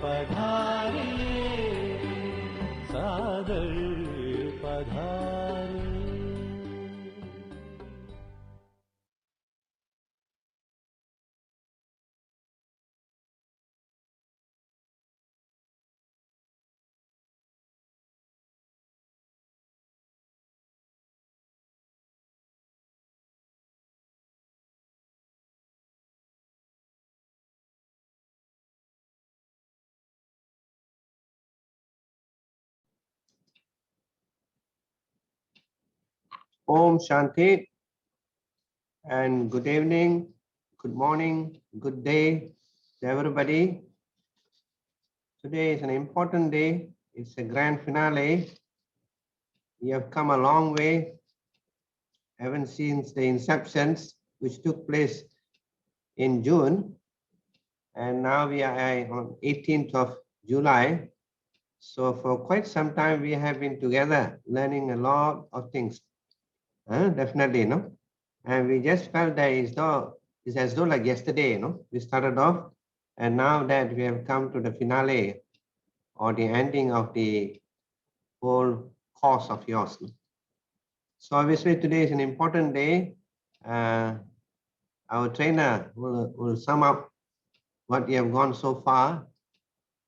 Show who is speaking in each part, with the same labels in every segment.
Speaker 1: पधारे सादर पधारे।
Speaker 2: Om Shanti and good evening, good morning, good day to everybody. Today is an important day. It's a grand finale. We have come a long way, haven't seen the inceptions which took place in June, and now we are on 18th of July. So for quite some time we have been together learning a lot of things. Definitely, no? And we just felt that it's as though like yesterday, we started off, and now that we have come to the finale or the ending of the whole course of yours. So obviously today is an important day. Our trainer will sum up what we have gone so far.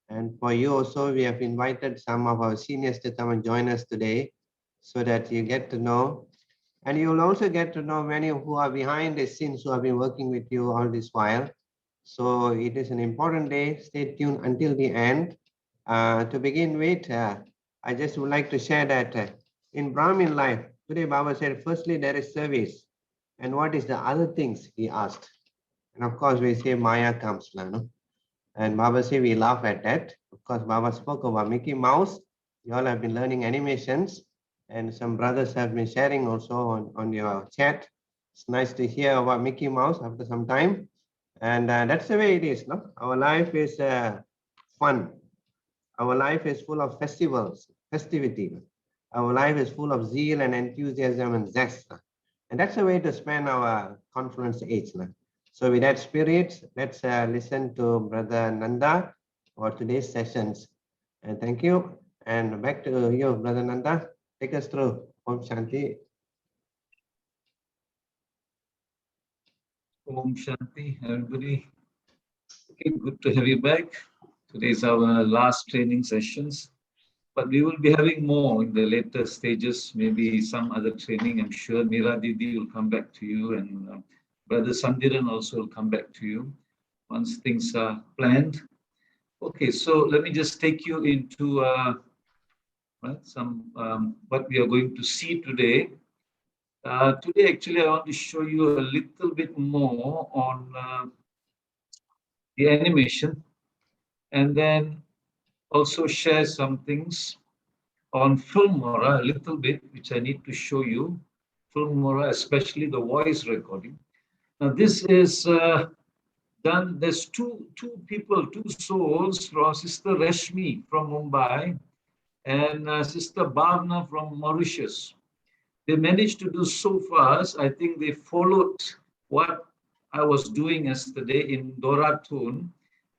Speaker 2: And for you also, we have invited some of our seniors to come and join us today so that you get to know. And you will also get to know many who are behind the scenes who have been working with you all this while. So it is an important day. Stay tuned until the end. To begin with, I just would like to share that in Brahmin life, today Baba said, firstly, there is service. And what is the other things he asked? And of course, we say Maya comes. No? And Baba said, we laugh at that. Of course, Baba spoke about Mickey Mouse. You all have been learning animations. And some brothers have been sharing also on your chat. It's nice to hear about Mickey Mouse after some time. And that's the way it is. No? Our life is fun. Our life is full of festivals, festivity. Our life is full of zeal and enthusiasm and zest. And that's the way to spend our confluence age. So with that spirit, let's listen to Brother Nanda for today's sessions. And thank you. And back to you, Brother Nanda. Take us through. Om Shanti.
Speaker 3: Om Shanti, everybody. Okay, good to have you back. Today is our last training sessions, but we will be having more in the later stages, maybe some other training. I'm sure Mira Didi will come back to you, and Brother Sandiran also will come back to you once things are planned. Okay, so let me just take you into what we are going to see today. Today, actually, I want to show you a little bit more on the animation, and then also share some things on Filmora a little bit, which I need to show you. Filmora, especially the voice recording. Now, this is done. There's two people, two souls from Sister Rashmi from Mumbai and Sister Bhavna from Mauritius. They managed to do so fast. I think they followed what I was doing yesterday in Doratun,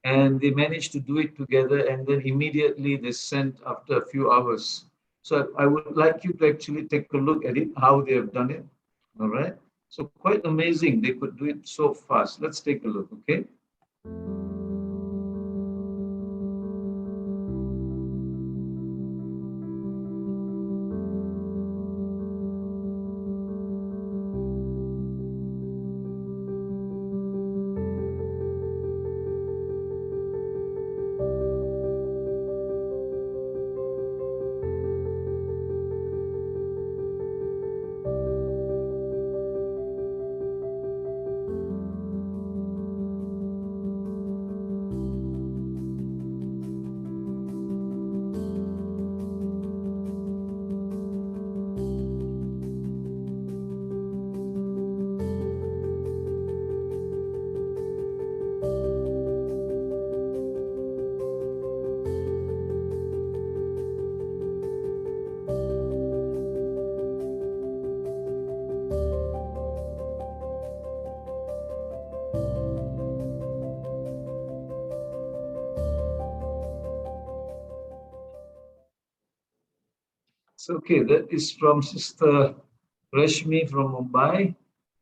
Speaker 3: and they managed to do it together, and then immediately they sent after a few hours. So I would like you to actually take a look at it, how they have done it. All right. So quite amazing. They could do it so fast. Let's take a look, okay? So, okay, that is from Sister Rashmi from Mumbai.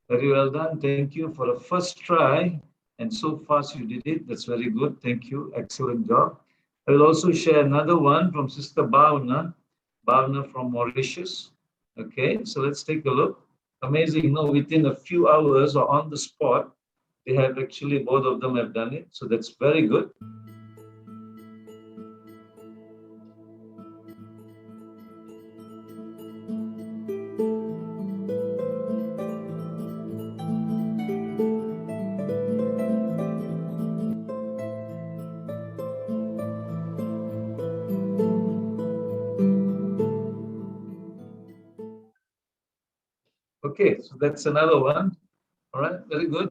Speaker 3: Very well done. Thank you for the first try. And so fast you did it. That's very good. Thank you. Excellent job. I will also share another one from Sister Bhavna from Mauritius. Okay, so let's take a look. Amazing. No, within a few hours or on the spot, they have actually, both of them have done it. So that's very good. Okay, so that's another one. All right, very good.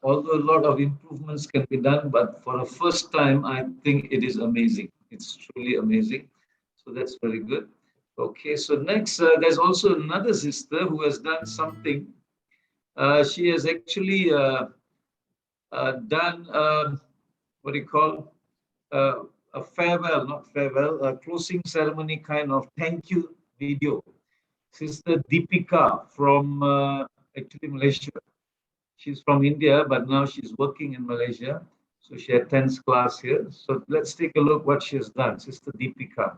Speaker 3: Although a lot of improvements can be done, but for a first time, I think it is amazing. It's truly amazing. So that's very good. Okay, so next, there's also another sister who has done something. She has actually done, what do you call, a farewell, not farewell, a closing ceremony kind of thank you video. Sister Deepika from actually Malaysia. She's from India, but now she's working in Malaysia. So she attends class here. So let's take a look what she has done, Sister Deepika.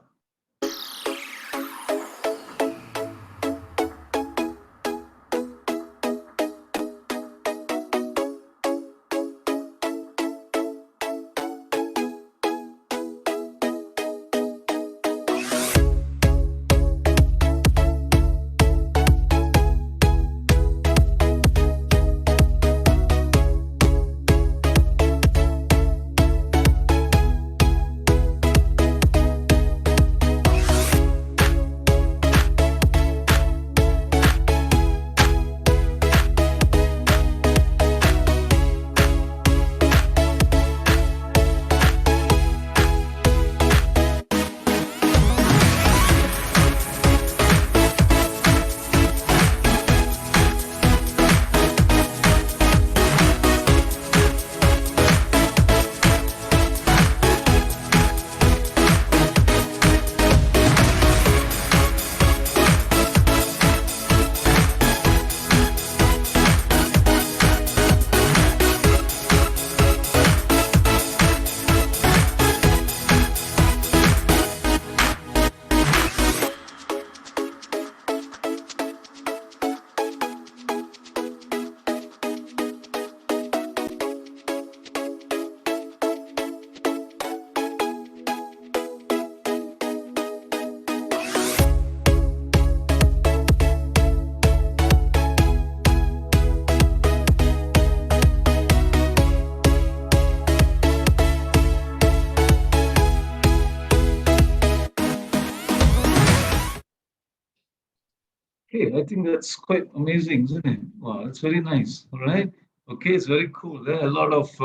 Speaker 3: Okay, I think that's quite amazing, isn't it? Wow, it's very nice. All right. Okay, it's very cool. There are a lot of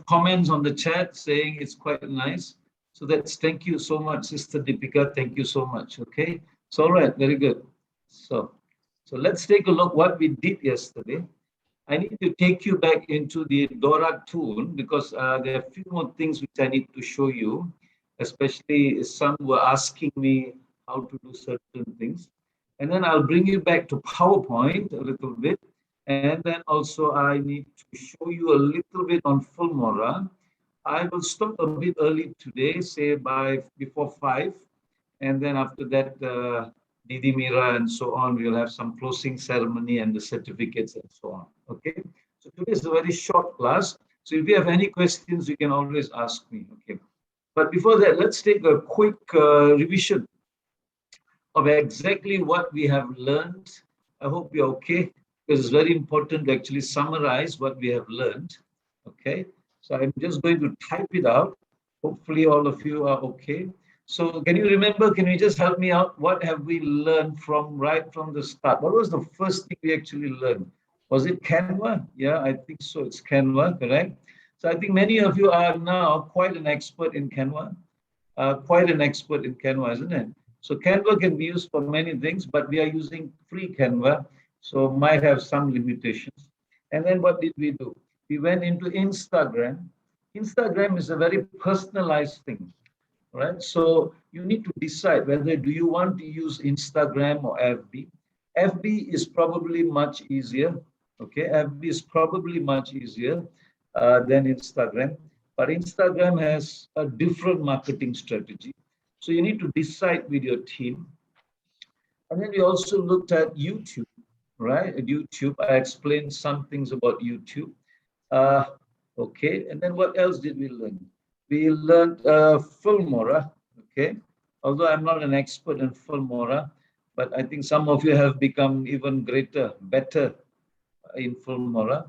Speaker 3: comments on the chat saying it's quite nice. So that's, thank you so much, Sister Deepika. Thank you so much. Okay. So all right, very good. So let's take a look what we did yesterday. I need to take you back into the Dora tool because there are a few more things which I need to show you, especially some were asking me how to do certain things. And then I'll bring you back to PowerPoint a little bit. And then also I need to show you a little bit on Filmora. I will stop a bit early today, say before 5. And then after that, Didi Mira and so on, we'll have some closing ceremony and the certificates and so on. Okay. So today is a very short class. So if you have any questions, you can always ask me. Okay. But before that, let's take a quick revision of exactly what we have learned. I hope you're okay, because it's very important to actually summarize what we have learned. Okay, so I'm just going to type it out. Hopefully all of you are okay. So can you remember, can you just help me out? What have we learned right from the start? What was the first thing we actually learned? Was it Canva? Yeah, I think so. It's Canva, correct? So I think many of you are now quite an expert in Canva. Isn't it? So Canva can be used for many things, but we are using free Canva, so might have some limitations. And then what did we do? We went into Instagram. Instagram is a very personalized thing. right? So you need to decide whether do you want to use Instagram or FB. FB is probably much easier. Okay, FB is probably much easier than Instagram, but Instagram has a different marketing strategy. So you need to decide with your team. And then we also looked at YouTube, right? At YouTube, I explained some things about YouTube. Uh, okay, and then what else did we learn? We learned Filmora, okay? Although I'm not an expert in Filmora, but I think some of you have become even better in Filmora.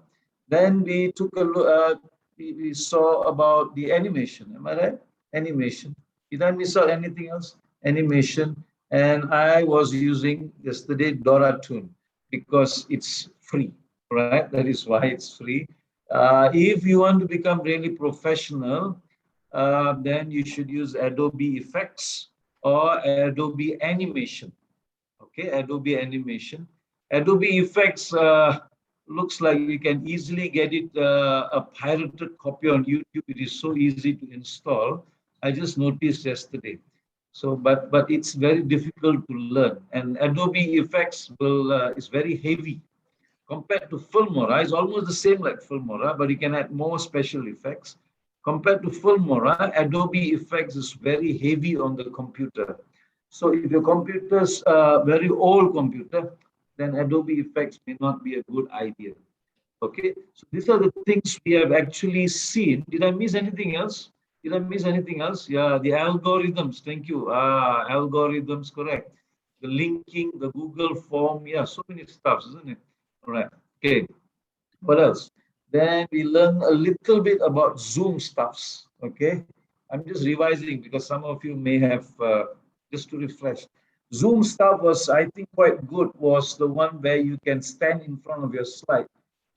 Speaker 3: Then we took a look, we saw about the animation, am I right? Animation. Did I miss out anything else? Animation. And I was using yesterday Dora Toon because it's free, right? That is why it's free. If you want to become really professional, then you should use Adobe Effects or Adobe Animation. Okay, Adobe Animation. Adobe Effects looks like you can easily get it a pirated copy on YouTube. It is so easy to install. I just noticed yesterday. So, but it's very difficult to learn. And Adobe Effects is very heavy compared to Filmora. It's almost the same like Filmora, but you can add more special effects. Compared to Filmora, Adobe Effects is very heavy on the computer. So if your computer's a very old computer, then Adobe Effects may not be a good idea. Okay, so these are the things we have actually seen. Did I miss anything else? Did I miss anything else? Yeah, the algorithms. Thank you. Algorithms, correct. The linking, the Google form. Yeah, so many stuff, isn't it? All right. Okay. What else? Then we learn a little bit about Zoom stuffs. Okay. I'm just revising because some of you may have just to refresh. Zoom stuff was, I think, quite good. Was the one where you can stand in front of your slide.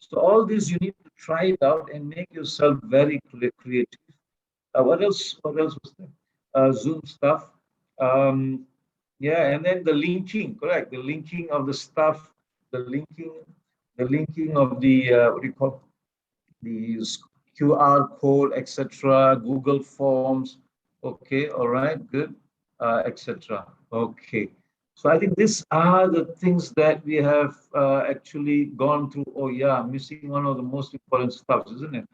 Speaker 3: So all this you need to try it out and make yourself very creative. What else? What else was there? Zoom stuff. Um, yeah, and then the linking, correct? The linking of the stuff, the linking of the what do you call these QR code, etc. Google Forms. Okay, all right, good, etc. Okay. So I think these are the things that we have actually gone through. Oh yeah, I'm missing one of the most important stuff, isn't it?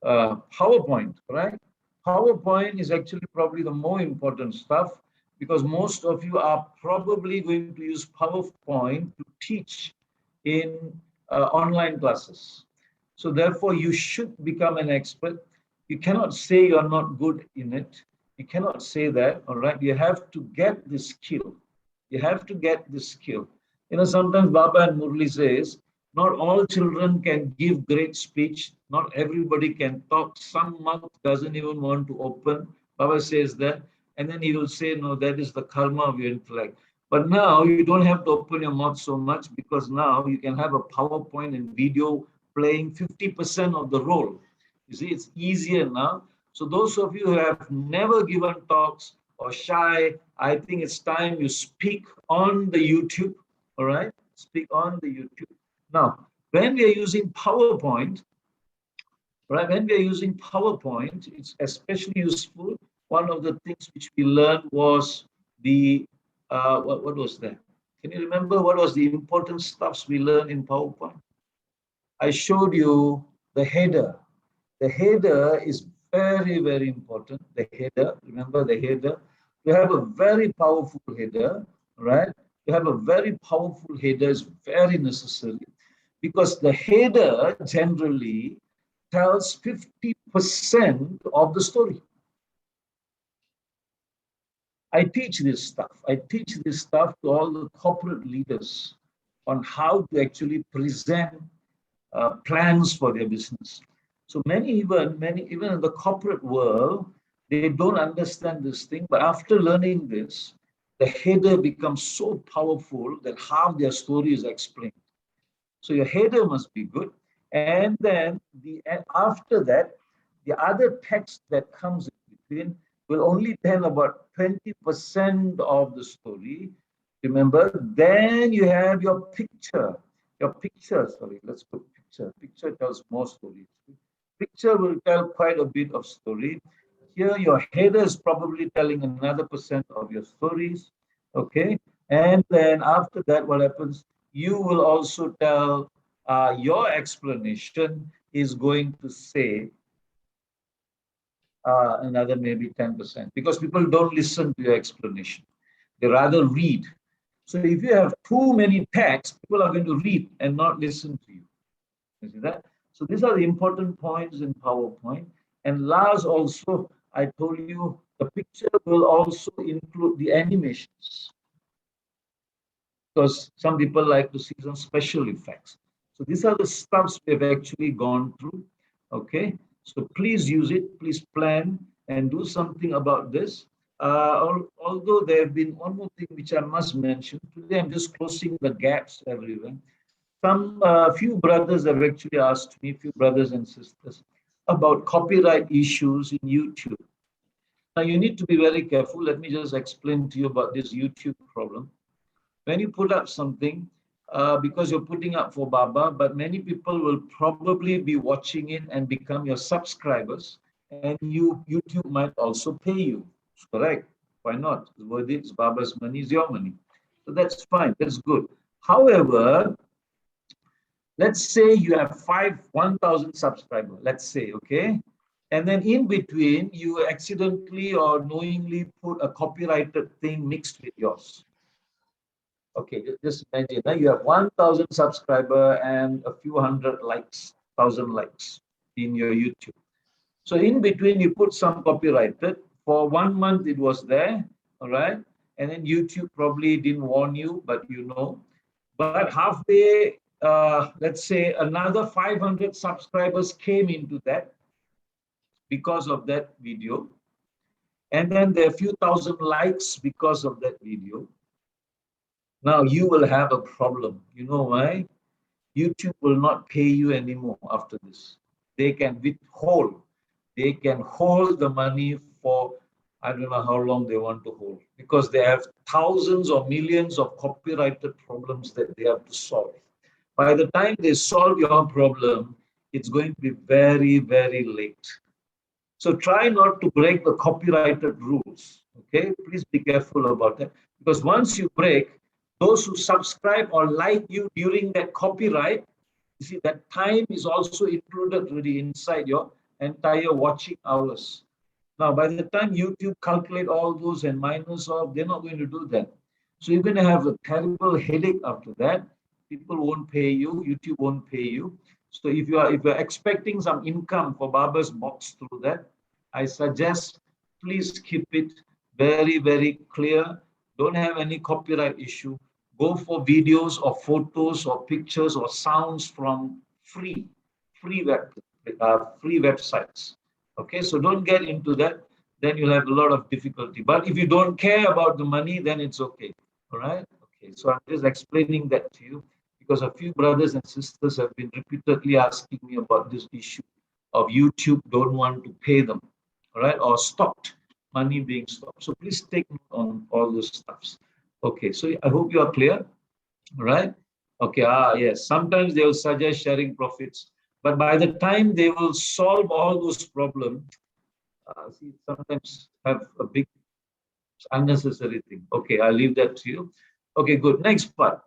Speaker 3: PowerPoint, right? PowerPoint is actually probably the more important stuff because most of you are probably going to use PowerPoint to teach in online classes. So therefore, you should become an expert. You cannot say you're not good in it. You cannot say that, all right? You have to get the skill. You have to get the skill. You know, sometimes Baba and Murli says, not all children can give great speech. Not everybody can talk. Some mouth doesn't even want to open. Baba says that. And then he will say, no, that is the karma of your intellect. But now you don't have to open your mouth so much because now you can have a PowerPoint and video playing 50% of the role. You see, it's easier now. So those of you who have never given talks or shy, I think it's time you speak on the YouTube, all right? Speak on the YouTube. Now, when we are using PowerPoint, right, when we are using PowerPoint, it's especially useful. One of the things which we learned was the, what was that? Can you remember what was the important stuffs we learned in PowerPoint? I showed you the header. The header is very, very important. The header, remember the header? You have a very powerful header, right? You have a very powerful header is very necessary because the header generally tells 50% of the story. I teach this stuff. I teach this stuff to all the corporate leaders on how to actually present plans for their business. So many even in the corporate world, they don't understand this thing. But after learning this, the header becomes so powerful that half their story is explained. So your header must be good, and then after that, the other text that comes in between will only tell about 20% of the story. Remember, then you have your picture. Your picture, sorry, let's put picture. Picture tells more stories. Picture will tell quite a bit of story. Here, your header is probably telling another % of your stories. Okay. And then after that, what happens? You will also tell your explanation is going to say another maybe 10% because people don't listen to your explanation. They rather read. So if you have too many texts, people are going to read and not listen to you. You see that? So these are the important points in PowerPoint. And last also, I told you the picture will also include the animations because some people like to see some special effects. So these are the stuffs we have actually gone through. Okay. So please use it, please plan and do something about this. Although there have been one more thing which I must mention. Today I'm just closing the gaps everywhere. Some few brothers have actually asked me, few brothers and sisters, about copyright issues in YouTube. Now you need to be very careful. Let me just explain to you about this YouTube problem. When you put up something, because you're putting up for Baba, but many people will probably be watching it and become your subscribers, and YouTube might also pay you. It's correct. Why not? It's worth it. It's Baba's money, it's your money. So that's fine. That's good. However, let's say you have 1,000 subscribers, let's say, okay? And then in between, you accidentally or knowingly put a copyrighted thing mixed with yours. Okay, just imagine now you have 1,000 subscribers and a few hundred likes, 1,000 likes in your YouTube. So in between, you put some copyrighted. For 1 month, it was there, all right? And then YouTube probably didn't warn you, but you know. But halfway, let's say another 500 subscribers came into that because of that video. And then there are a few thousand likes because of that video. Now you will have a problem. You know why? YouTube will not pay you anymore after this. They can withhold. They can hold the money for, I don't know how long they want to hold, because they have thousands or millions of copyrighted problems that they have to solve. By the time they solve your problem, it's going to be very, very late. So try not to break the copyrighted rules. Okay, please be careful about that, because once you break, those who subscribe or like you during that copyright, you see that time is also included really inside your entire watching hours. Now, by the time YouTube calculate all those and minus off, they're not going to do that. So you're going to have a terrible headache after that. People won't pay you. YouTube won't pay you. So if you're expecting some income for Baba's box through that, I suggest please keep it very, very clear. Don't have any copyright issue. Go for videos or photos or pictures or sounds from free websites. Okay, so don't get into that. Then you'll have a lot of difficulty. But if you don't care about the money, then it's okay. All right. Okay. So I'm just explaining that to you because a few brothers and sisters have been repeatedly asking me about this issue of YouTube don't want to pay them. All right, or stopped, money being stopped. So please take note on all those stuffs. Okay, so I hope you are clear. All right. Okay, yes. Sometimes they will suggest sharing profits, but by the time they will solve all those problems, see, sometimes have a big unnecessary thing. Okay, I'll leave that to you. Okay, good. Next part.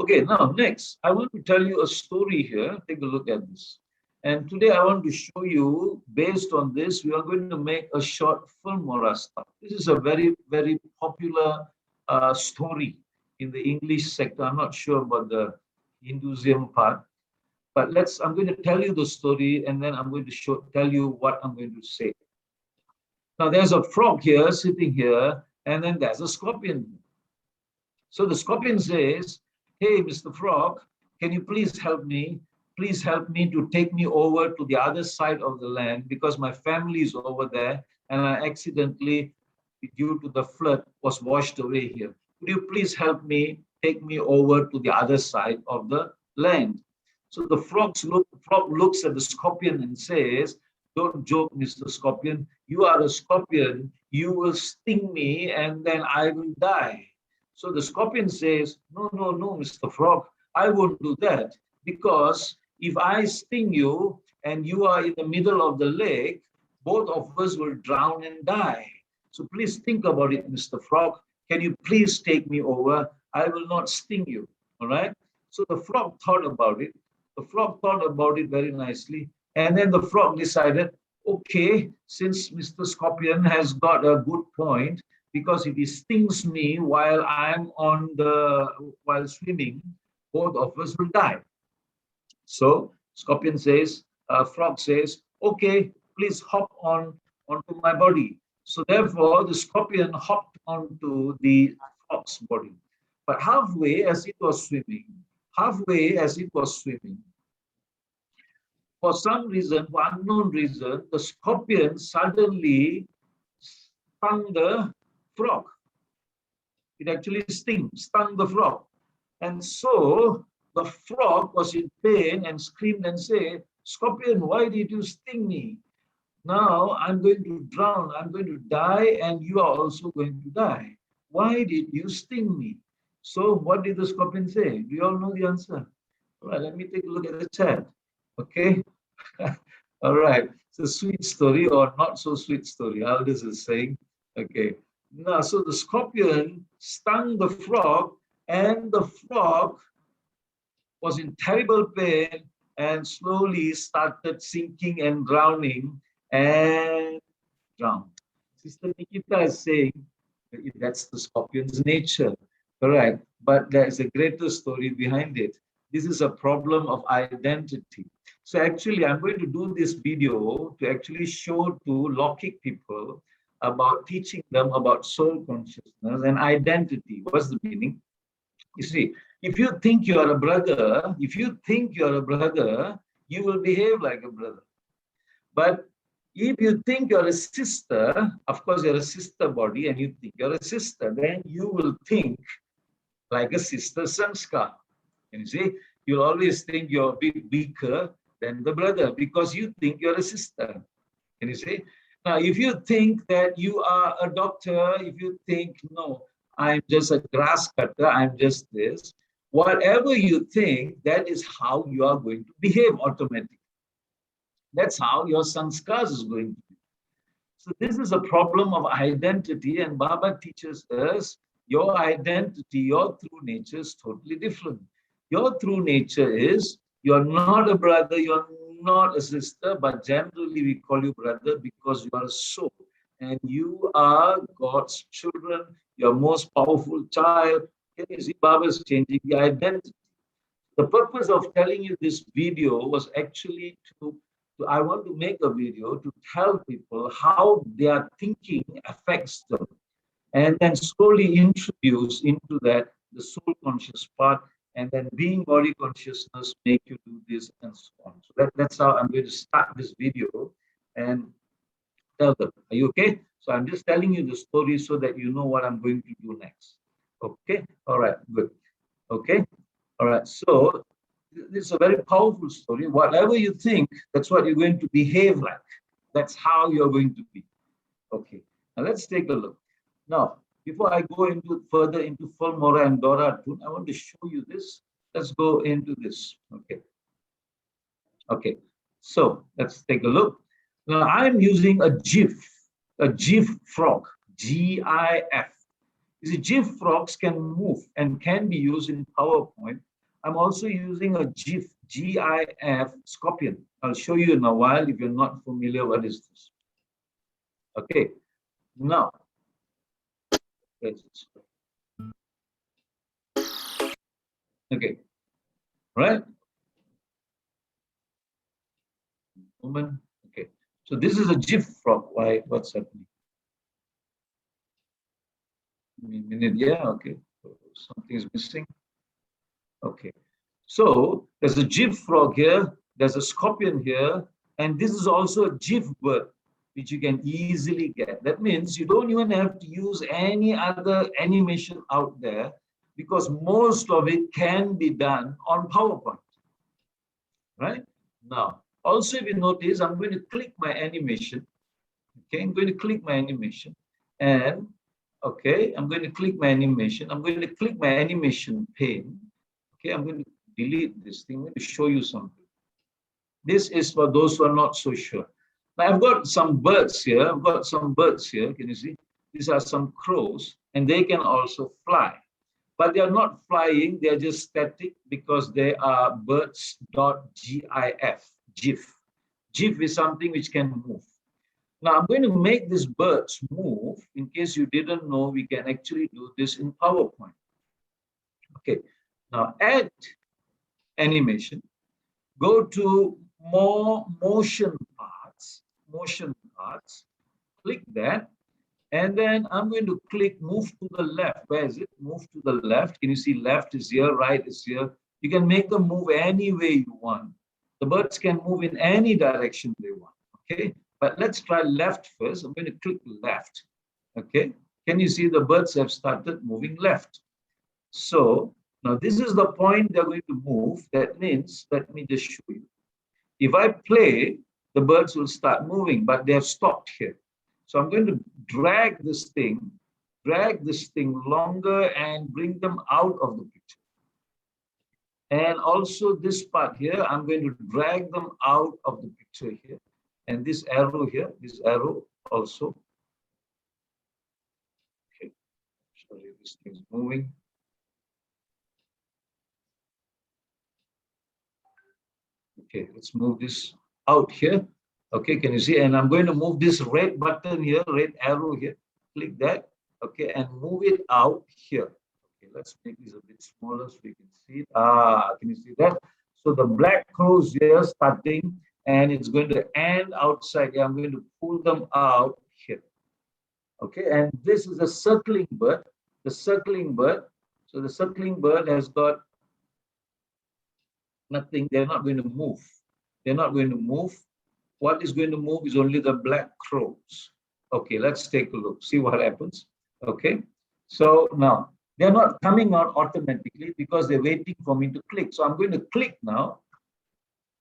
Speaker 3: Okay, now next, I want to tell you a story here. Take a look at this. And today I want to show you, based on this, we are going to make a short film or a stuff. This is a very, very popular story in the English sector. I'm not sure about the Hinduism part, but I'm going to tell you the story and then I'm going to tell you what I'm going to say. Now there's a frog here, sitting here, and then there's a scorpion. So the scorpion says, hey, Mr. Frog, can you please help me? Please help me to take me over to the other side of the land because my family is over there and I accidentally, due to the flood, was washed away here. Could you please help me take me over to the other side of the land? So the frog looks at the scorpion and says, don't joke, Mr. Scorpion. You are a scorpion. You will sting me and then I will die. So the scorpion says, no, no, no, Mr. Frog, I won't do that because if I sting you, and you are in the middle of the lake, both of us will drown and die. So please think about it, Mr. Frog. Can you please take me over? I will not sting you. All right. So the frog thought about it. The frog thought about it very nicely. And then the frog decided, okay, since Mr. Scorpion has got a good point, because if he stings me while while swimming, both of us will die. So frog says, okay, please hop onto my body. So therefore, the scorpion hopped onto the frog's body. But halfway as it was swimming, for some reason, for unknown reason, the scorpion suddenly stung the frog. It actually stung the frog. And so the frog was in pain and screamed and said, Scorpion, why did you sting me? Now I'm going to drown, I'm going to die, and you are also going to die. Why did you sting me? So what did the scorpion say? Do you all know the answer? All right, let me take a look at the chat. Okay. All right. It's a sweet story or not so sweet story. Aldous is saying, okay. Now, so the scorpion stung the frog, and the frog was in terrible pain and slowly started sinking and drowning and drowned. Sister Nikita is saying that's the scorpion's nature, correct? But there is a greater story behind it. This is a problem of identity. So actually, I'm going to do this video to actually show to Lokik people about teaching them about soul consciousness and identity. What's the meaning? You see, if you think you are a brother, you will behave like a brother. But if you think you're a sister, of course you're a sister body and you think you're a sister, then you will think like a sister sanskar. And you see, you'll always think you're a bit weaker than the brother because you think you're a sister. Can you see? Now, if you think that you are a doctor, if you think, no, I'm just a grass cutter, I'm just this, whatever you think, that is how you are going to behave automatically. That's how your sanskars is going to be. So this is a problem of identity, and Baba teaches us your identity, your true nature is totally different. Your true nature is you're not a brother, you're not a sister, but generally we call you brother because you are a soul and you are God's children, your most powerful child. Can you see Baba is changing the identity? The purpose of telling you this video was actually I want to make a video to tell people how their thinking affects them and then slowly introduce into that the soul conscious part, and then being body consciousness make you do this and so on. So that's how I'm going to start this video and tell them. Are you okay? So I'm just telling you the story so that you know what I'm going to do next. Okay? All right, good. Okay? All right, so this is a very powerful story. Whatever you think, that's what you're going to behave like. That's how you're going to be. Okay, now let's take a look. Now, before I go further into Fulmora and Dora Tun, I want to show you this. Let's go into this. Okay. Okay, so let's take a look. Now, I'm using a GIF frog, GIF. You see, GIF frogs can move and can be used in PowerPoint. I'm also using a GIF, GIF scorpion. I'll show you in a while if you're not familiar what is this. Okay, now, okay, right? Woman, okay. So this is a GIF frog. Why? What's happening? Minute, yeah, okay. Something is missing. Okay, so there's a GIF frog here, there's a scorpion here, and this is also a GIF bird, which you can easily get. That means you don't even have to use any other animation out there because most of it can be done on PowerPoint, right? Now, also if you notice, I'm going to click my animation. Okay, I'm going to click my animation and okay, I'm going to click my animation. I'm going to click my animation pane. Okay, I'm going to delete this thing. I'm going to show you something. This is for those who are not so sure. Now I've got some birds here. I've got some birds here. Can you see? These are some crows, and they can also fly. But they are not flying, they are just static because they are birds.gif, GIF. GIF is something which can move. Now I'm going to make these birds move. In case you didn't know, we can actually do this in PowerPoint. Okay, now add animation, go to more motion parts, click that. And then I'm going to click move to the left. Where is it? Move to the left. Can you see left is here, right is here? You can make them move any way you want. The birds can move in any direction they want. Okay, but let's try left first. I'm going to click left. Okay, can you see the birds have started moving left? So now this is the point they're going to move. That means, let me just show you. If I play, the birds will start moving, but they have stopped here. So I'm going to drag this thing longer and bring them out of the picture. And also this part here, I'm going to drag them out of the picture here. And this arrow here, this arrow also. Okay, sorry, this thing's moving. Okay, let's move this out here. Okay, can you see? And I'm going to move this red button here, red arrow here. Click that. Okay, and move it out here. Okay, let's make this a bit smaller so we can see it. Can you see that? So the black crows here starting, and it's going to end outside. I'm going to pull them out here. Okay, and this is a circling bird. The circling bird. So the circling bird has got nothing. They're not going to move. They're not going to move. What is going to move is only the black crows. Okay, let's take a look, see what happens. Okay, so now they're not coming out automatically because they're waiting for me to click. So I'm going to click now.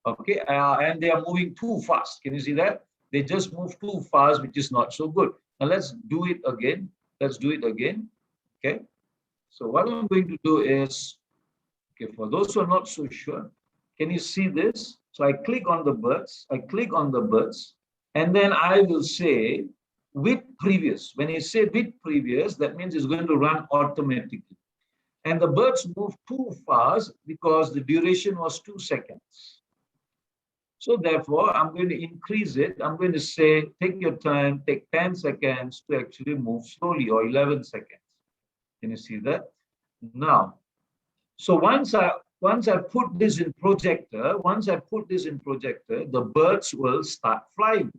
Speaker 3: Okay, and they are moving too fast. Can you see that? They just move too fast, which is not so good. Now let's do it again. Let's do it again. Okay, so what I'm going to do is, okay, for those who are not so sure, can you see this? So I click on the birds, and then I will say with previous. When you say with previous, that means it's going to run automatically. And the birds move too fast because the duration was 2 seconds. So therefore, I'm going to increase it. I'm going to say, take your time, take 10 seconds to actually move slowly, or 11 seconds. Can you see that? Now, so once I put this in projector, the birds will start flying.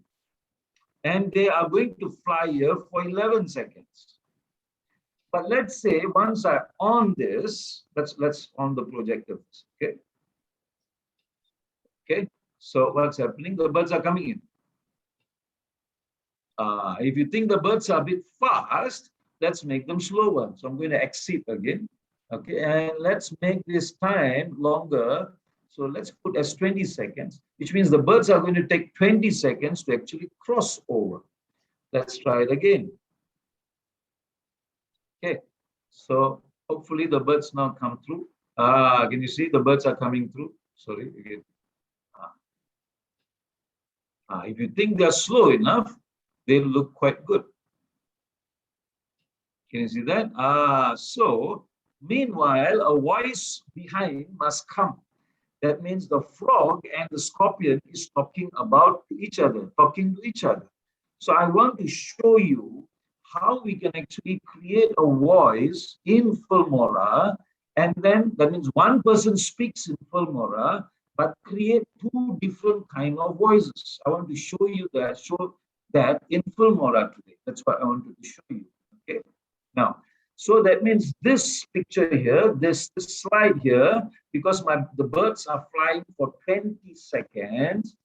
Speaker 3: And they are going to fly here for 11 seconds. But let's say once I on this, let's on the projector, okay? Okay, so what's happening? The birds are coming in. If you think the birds are a bit fast, let's make them slower. So I'm going to exit again. Okay, and let's make this time longer. So let's put as 20 seconds, which means the birds are going to take 20 seconds to actually cross over. Let's try it again. Okay, so hopefully the birds now come through. Can you see the birds are coming through? Sorry, again. If you think they're slow enough, they look quite good. Can you see that? So meanwhile, a voice behind must come. That means the frog and the scorpion is talking to each other. So I want to show you how we can actually create a voice in Filmora, and then that means one person speaks in Filmora, but create 2 different kind of voices. I want to show you that in Filmora today. That's what I wanted to show you. Okay. Now, so that means this picture here, this slide here, because the birds are flying for 20 seconds,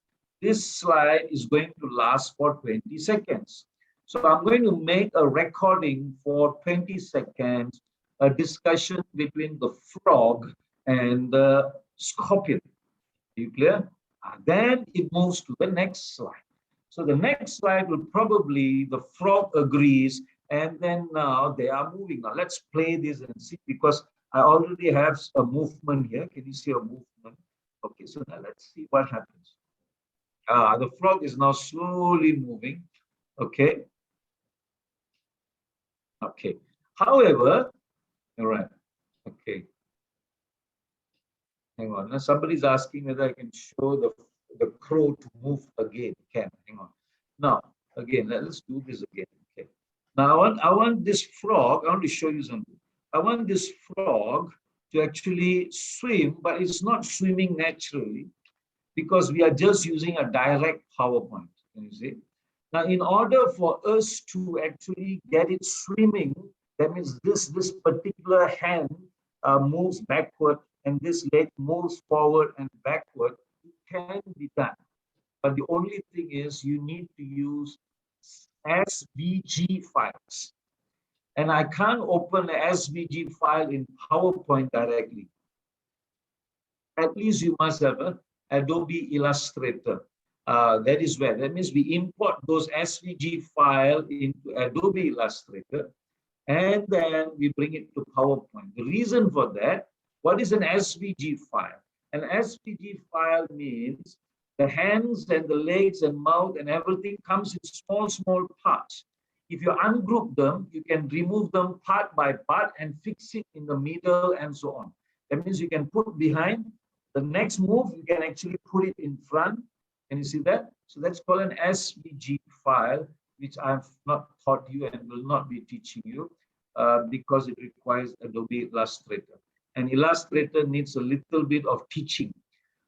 Speaker 3: this slide is going to last for 20 seconds. So I'm going to make a recording for 20 seconds, a discussion between the frog and the scorpion. Are you clear? Then it moves to the next slide. So the next slide will probably, the frog agrees, and then now they are moving. Now let's play this and see, because I already have a movement here. Can you see a movement? Okay, so now let's see what happens. The frog is now slowly moving. Okay. Okay. However, all right. Okay. Hang on. Now somebody's asking whether I can show the crow to move again. Can hang on. Now again, let's do this again. Okay. Now I want this frog. I want to show you something. I want this frog to actually swim, but it's not swimming naturally because we are just using a direct PowerPoint. Can you see? Now, in order for us to actually get it swimming, that means this particular hand moves backward and this leg moves forward and backward. It can be done. But the only thing is you need to use SVG files. And I can't open an SVG file in PowerPoint directly. At least you must have an Adobe Illustrator. That is where. That means we import those SVG file into Adobe Illustrator and then we bring it to PowerPoint. The reason for that, what is an SVG file? An SVG file means the hands and the legs and mouth and everything comes in small parts. If you ungroup them, you can remove them part by part and fix it in the middle and so on. That means you can put behind. The next move, you can actually put it in front. Can you see that? So that's called an SVG file, which I've not taught you and will not be teaching you because it requires Adobe Illustrator. And Illustrator needs a little bit of teaching.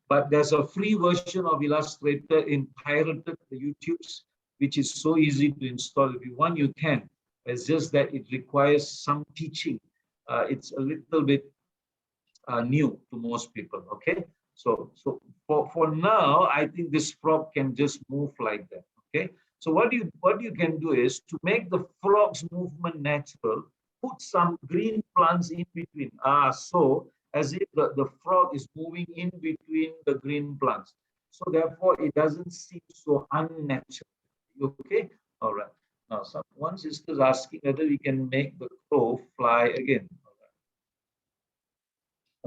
Speaker 3: But there's a free version of Illustrator in pirated YouTubes, which is so easy to install. If you want, you can. It's just that it requires some teaching. It's a little bit new to most people. Okay. So for now, I think this frog can just move like that. Okay. So what you can do is to make the frog's movement natural, put some green plants in between. So as if the frog is moving in between the green plants. So therefore, it doesn't seem so unnatural. Okay. All right. Now, one sister is asking whether we can make the crow fly again.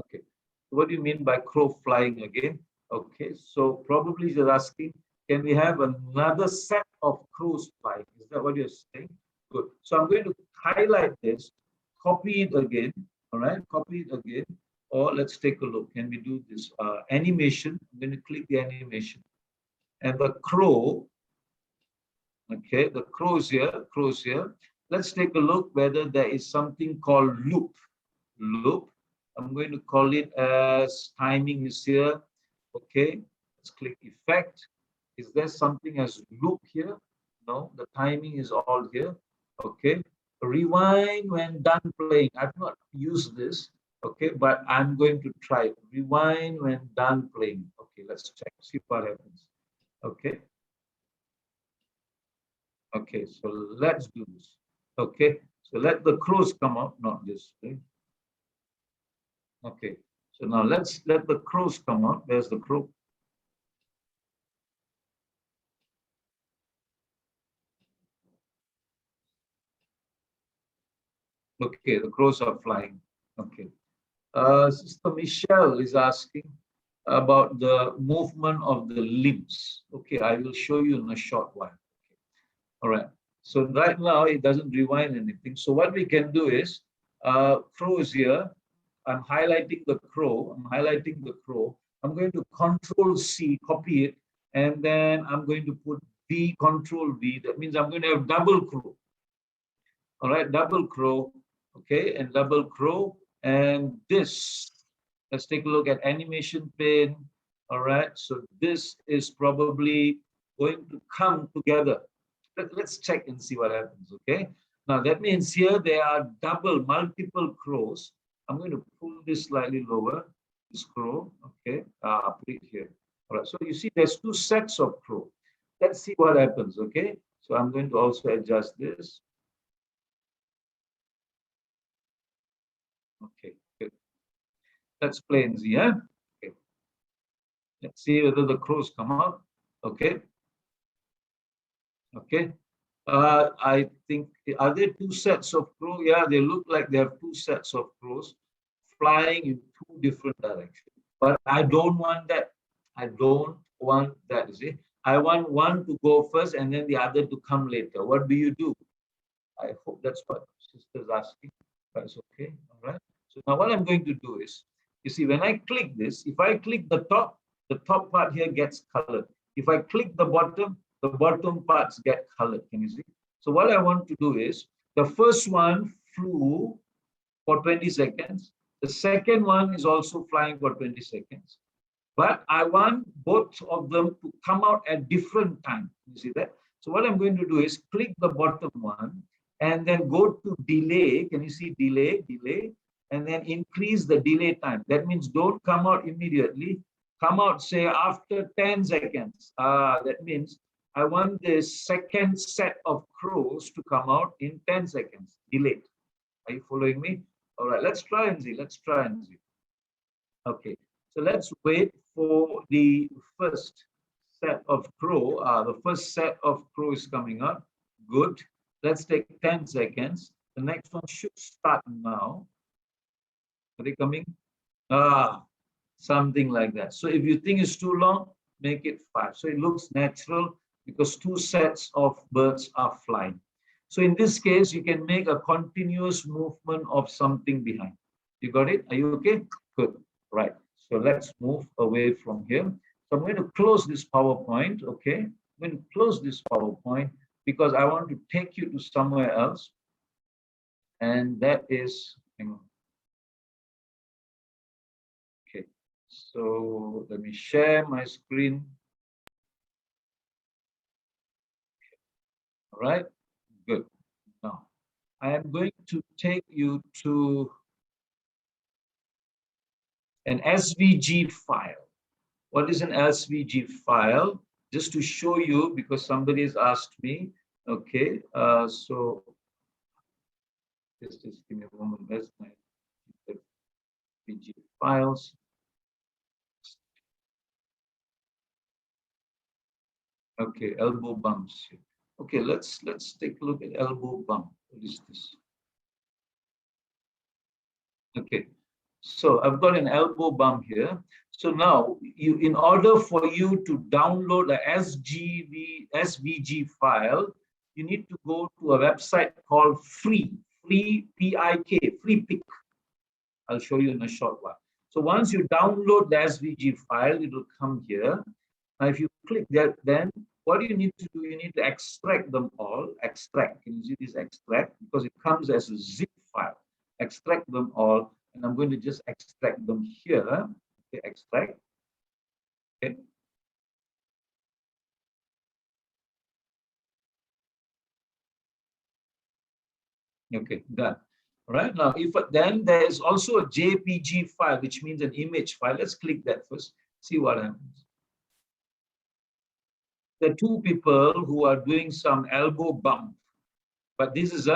Speaker 3: Okay. What do you mean by crow flying again? Okay, so probably you're asking, can we have another set of crows flying? Is that what you're saying? Good. So I'm going to highlight this, copy it again. All right, copy it again. Or let's take a look. Can we do this animation? I'm going to click the animation. And the crow, okay, the crow's here. Let's take a look whether there is something called loop. Loop. I'm going to call it as timing is here. Okay, let's click effect. Is there something as loop here? No, the timing is all here. Okay, rewind when done playing. I've not used this. Okay, but I'm going to try it. Rewind when done playing. Okay, let's check, see what happens. Okay. Okay, so let's do this. Okay, so let the crows come out, not this thing. Okay, so now let's let the crows come out. There's the crow. Okay, the crows are flying. Okay. Sister Michelle is asking about the movement of the limbs. Okay, I will show you in a short while. Okay. All right. So right now it doesn't rewind anything. So what we can do is, crow is here. I'm highlighting the crow. I'm going to Control C, copy it, and then I'm going to put V, Control V. That means I'm going to have double crow. All right, double crow. Okay, and double crow. And this, let's take a look at animation pane. All right, so this is probably going to come together. Let's check and see what happens. Okay, now that means here there are multiple crows. I'm going to pull this slightly lower, this crow, okay, put it here. All right, so you see there's two sets of crow. Let's see what happens, okay? So I'm going to also adjust this. Okay, good. Let's play and see, yeah? Okay. Let's see whether the crows come out, okay? Okay. I think, are there two sets of crows? Yeah, they look like they have two sets of crows flying in two different directions. But I don't want that. I don't want that, you see. I want one to go first and then the other to come later. What do you do? I hope that's what sister's asking. That's okay. All right. So now what I'm going to do is, you see, when I click this, if I click the top part here gets colored. If I click the bottom parts get colored. Can you see? So what I want to do is, the first one flew for 20 seconds. The second one is also flying for 20 seconds. But I want both of them to come out at different times. You see that? So what I'm going to do is click the bottom one and then go to delay. Can you see delay, and then increase the delay time. That means don't come out immediately. Come out, say, after 10 seconds. That means I want the second set of crows to come out in 10 seconds. Delayed. Are you following me? All right, let's try and see. Okay, so let's wait for the first set of crow. The first set of crow is coming up. Good. Let's take 10 seconds. The next one should start now. Are they coming? Something like that. So if you think it's too long, make it 5. So it looks natural because 2 sets of birds are flying. So in this case, you can make a continuous movement of something behind. You got it? Are you okay? Good. Right. So let's move away from here. So I'm going to close this PowerPoint. Okay. I'm going to close this PowerPoint because I want to take you to somewhere else. And that is, hang on. Okay. So let me share my screen. All right. Good. Now, I am going to take you to an SVG file. What is an SVG file? Just to show you, because somebody has asked me. Okay, so just give me a moment. Where's my SVG files? Okay, elbow bumps. Okay, let's take a look at elbow bump. What is this? Okay, so I've got an elbow bump here. So now, in order for you to download the SVG file, you need to go to a website called Free Pick. I'll show you in a short while. So once you download the SVG file, it will come here. Now, if you click that, then what you need to do, you need to extract them all. Extract. Can you see this extract? Because it comes as a zip file. Extract them all. And I'm going to just extract them here. Okay, extract. Okay. Okay, done. All right. Now, if then there is also a JPG file, which means an image file. Let's click that first. See what happens. There are 2 people who are doing some elbow bump, but this is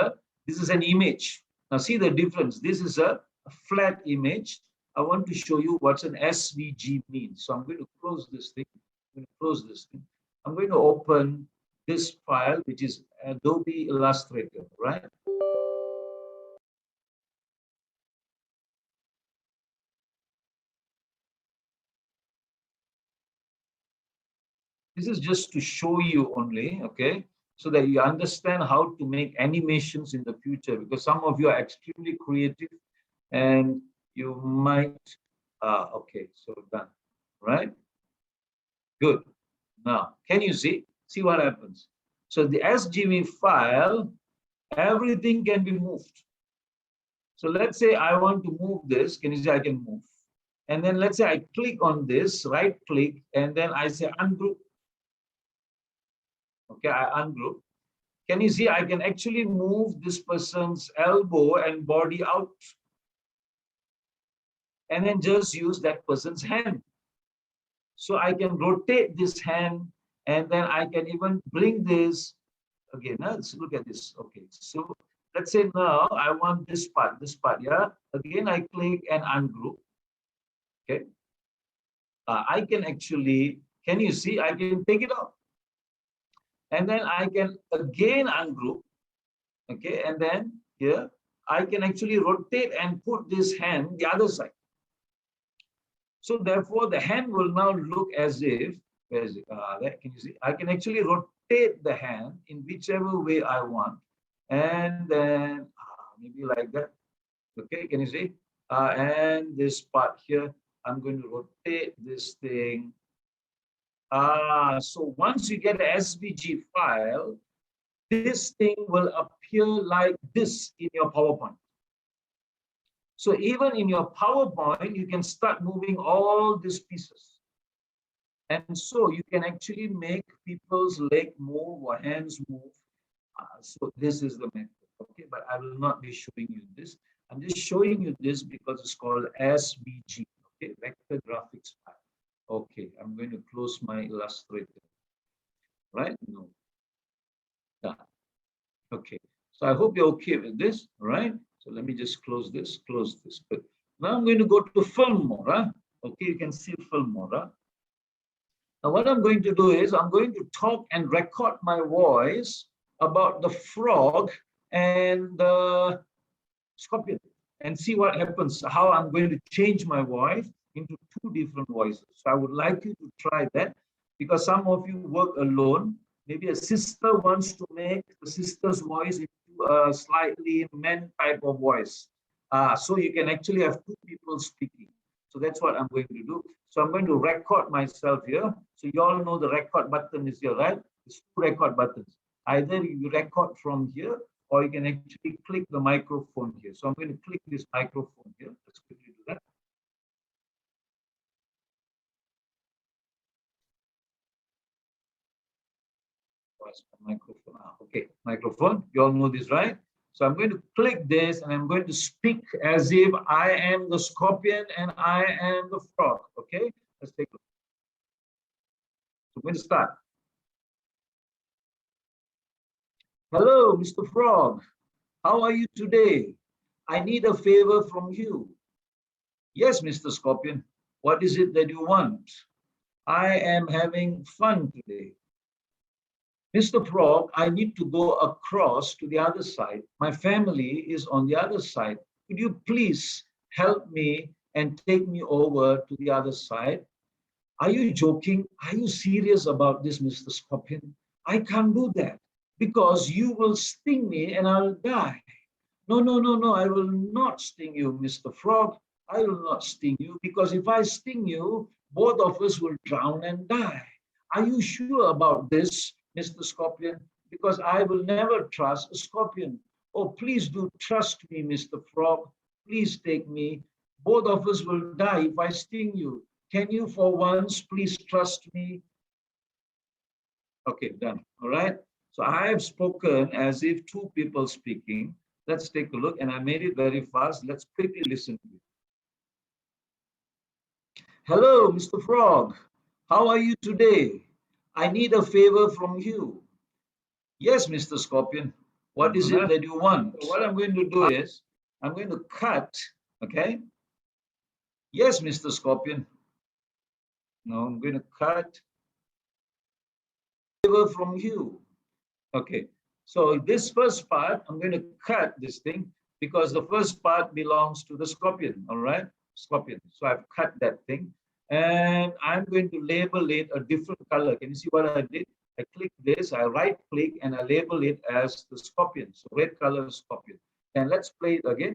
Speaker 3: an image. Now see the difference. This is a flat image. I want to show you what's an SVG means. So I'm going to close this thing. I'm going to open this file, which is Adobe Illustrator, right? This is just to show you only, okay, so that you understand how to make animations in the future, because some of you are extremely creative and you might, okay, so done, right? Good. Now, can you see what happens? So the SVG file, everything can be moved. So let's say I want to move this, can you see I can move? And then let's say I click on this, right click, and then I say ungroup. Okay, I ungroup. Can you see I can actually move this person's elbow and body out? And then just use that person's hand. So I can rotate this hand and then I can even bring this. Okay, now let's look at this. Okay, so let's say now I want this part, yeah. Again, I click and ungroup. Okay. I can actually, can you see, I can take it off. And then I can again ungroup, okay, and then here I can actually rotate and put this hand the other side. So therefore the hand will now look as if Where is it? There, can you see? I can actually rotate the hand in whichever way I want. And then maybe like that. Okay, can you see? And this part here, I'm going to rotate this thing. So once you get an SVG file, this thing will appear like this in your PowerPoint. So even in your PowerPoint, you can start moving all these pieces. And so you can actually make people's leg move or hands move. So this is the method, okay? But I will not be showing you this. I'm just showing you this because it's called SVG, okay? Vector graphics file. Okay, I'm going to close my Illustrator, right? No. Done. Okay, so I hope you're okay with this, all right? So let me just close this. Good. Now I'm going to go to film mode, huh? Okay, you can see film mode, huh? Now what I'm going to do is I'm going to talk and record my voice about the frog and the scorpion and see what happens, how I'm going to change my voice into two different voices. So I would like you to try that because some of you work alone. Maybe a sister wants to make the sister's voice into a slightly man type of voice. So you can actually have two people speaking. So that's what I'm going to do. So I'm going to record myself here. So you all know the record button is here, right? There's two record buttons. Either you record from here or you can actually click the microphone here. So I'm going to click this microphone here. Let's quickly do that. Microphone. Okay, microphone. You all know this, right? So I'm going to click this and I'm going to speak as if I am the scorpion and I am the frog. Okay, let's take a look. So I'm going to start. Hello, Mr. Frog. How are you today? I need a favor from you. Yes, Mr. Scorpion. What is it that you want? I am having fun today. Mr. Frog, I need to go across to the other side. My family is on the other side. Could you please help me and take me over to the other side? Are you joking? Are you serious about this, Mr. Scorpion? I can't do that because you will sting me and I'll die. No, no, no, no, I will not sting you, Mr. Frog. I will not sting you because if I sting you, both of us will drown and die. Are you sure about this, Mr. Scorpion? Because I will never trust a scorpion. Oh, please do trust me, Mr. Frog. Please take me. Both of us will die if I sting you. Can you for once please trust me? Okay, done. All right. So I have spoken as if two people speaking. Let's take a look. And I made it very fast. Let's quickly listen to it. Hello, Mr. Frog. How are you today? I need a favor from you. Yes, Mr. Scorpion. What is it that you want? So what I'm going to do is I'm going to cut. Okay. Yes, Mr. Scorpion. No, I'm going to cut. Favor from you. Okay. So this first part, I'm going to cut this thing because the first part belongs to the scorpion. All right. Scorpion. So I've cut that thing. And I'm going to label it a different color. Can you see what I did? I click this, I right click and I label it as the scorpion. So red color scorpion. And let's play it again.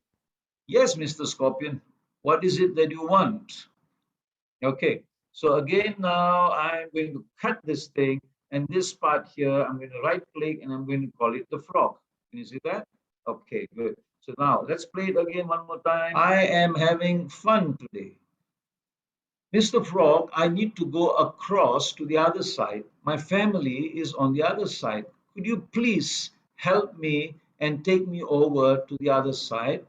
Speaker 3: Yes, Mr. Scorpion. What is it that you want? Okay. So again, now I'm going to cut this thing. And this part here, I'm going to right click and I'm going to call it the frog. Can you see that? Okay, good. So now let's play it again one more time. I am having fun today. Mr. Frog, I need to go across to the other side. My family is on the other side. Could you please help me and take me over to the other side?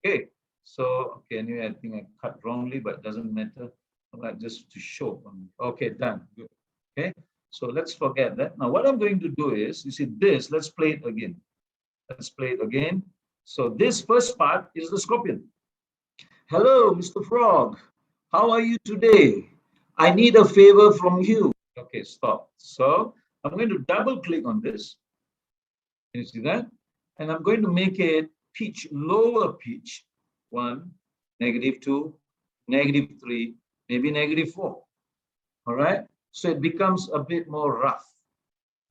Speaker 3: Okay, so, okay, anyway, I think I cut wrongly, but it doesn't matter. Like just to show. Okay, done. Good. Okay, so let's forget that. Now, what I'm going to do is, you see this, let's play it again. Let's play it again. So this first part is the scorpion. Hello, Mr. Frog. How are you today? I need a favor from you. Okay, stop. So I'm going to double click on this. Can you see that? And I'm going to make it pitch, lower pitch. 1, -2, -3, maybe -4. All right. So it becomes a bit more rough.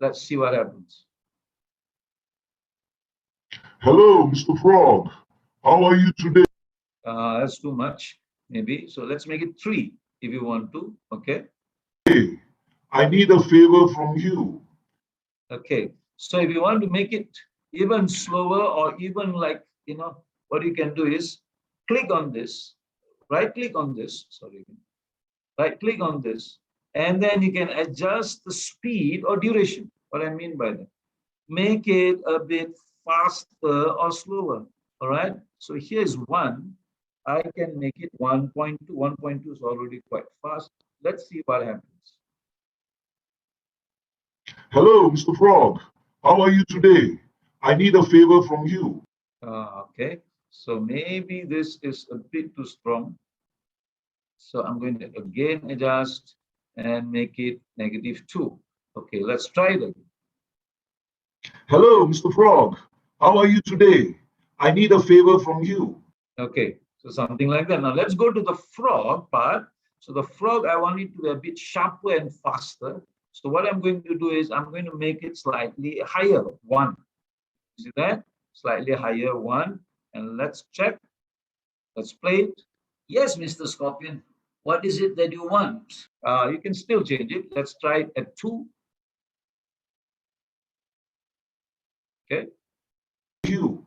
Speaker 3: Let's see what happens.
Speaker 4: Hello, Mr. Frog. How are you today?
Speaker 3: That's too much, maybe. So let's make it 3 if you want to. Okay.
Speaker 4: Hey, I need a favor from you.
Speaker 3: Okay. So if you want to make it even slower or even like, what you can do is click on this, right click on this, right click on this, and then you can adjust the speed or duration. What I mean by that, make it a bit faster or slower. All right. So here's 1. I can make it 1.2. 1.2 is already quite fast. Let's see what happens.
Speaker 4: Hello, Mr. Frog. How are you today? I need a favor from you.
Speaker 3: Okay. So maybe this is a bit too strong. So I'm going to again adjust and make it -2. Okay, let's try it again.
Speaker 4: Hello, Mr. Frog. How are you today? I need a favor from you.
Speaker 3: Okay, so something like that. Now let's go to the frog part. So the frog, I want it to be a bit sharper and faster. So what I'm going to do is I'm going to make it slightly higher, 1. See that? Slightly higher, 1. And let's check. Let's play it. Yes, Mr. Scorpion. What is it that you want? You can still change it. Let's try it at 2. Okay.
Speaker 4: You.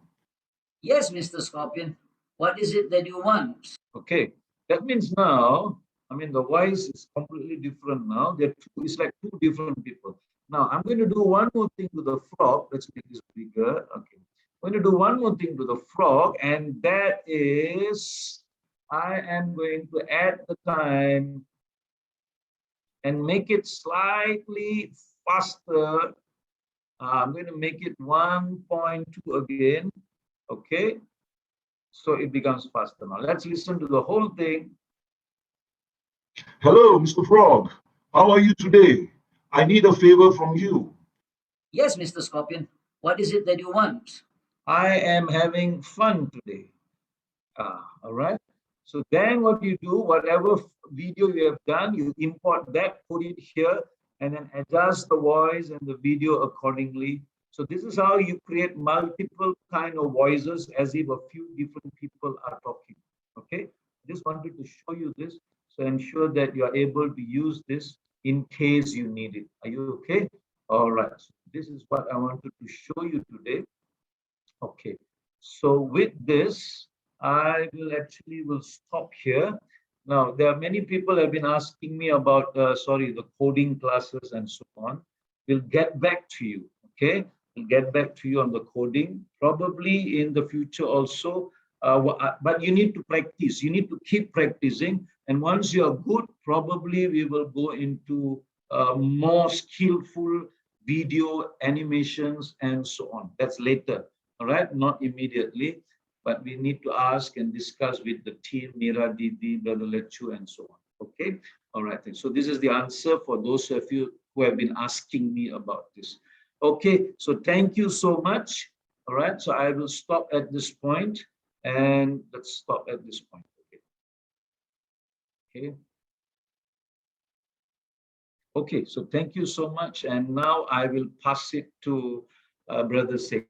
Speaker 3: Yes, Mr. Scorpion. What is it that you want? Okay. That means now, I mean, the voice is completely different now. It's like 2 different people. Now, I'm going to do one more thing to the frog. Let's make this bigger. Okay. I'm going to do one more thing to the frog, and that is I am going to add the time and make it slightly faster. I'm going to make it 1.2 again. Okay. So it becomes faster. Now let's listen to the whole thing.
Speaker 4: Hello, Mr. Frog. How are you today? I need a favor from you.
Speaker 3: Yes, Mr. Scorpion. What is it that you want? I am having fun today. All right. So then what you do, whatever video you have done, you import that, put it here, and then adjust the voice and the video accordingly. So this is how you create multiple kind of voices as if a few different people are talking. Okay. Just wanted to show you this. So ensure that you are able to use this in case you need it. Are you okay? All right. So this is what I wanted to show you today. Okay. So with this, I will stop here. Now, there are many people have been asking me about, the coding classes and so on. We'll get back to you, okay? We'll get back to you on the coding, probably in the future also. But you need to practice. You need to keep practicing. And once you are good, probably we will go into more skillful video animations and so on. That's later, all right? Not immediately. But we need to ask and discuss with the team, Mira, Didi, Brother Lechu, and so on. Okay. All right. So this is the answer for those of you who have been asking me about this. Okay. So thank you so much. All right. So I will stop at this point, and let's stop at this point. Okay. Okay. Okay. So thank you so much. And now I will pass it to Brother Sek.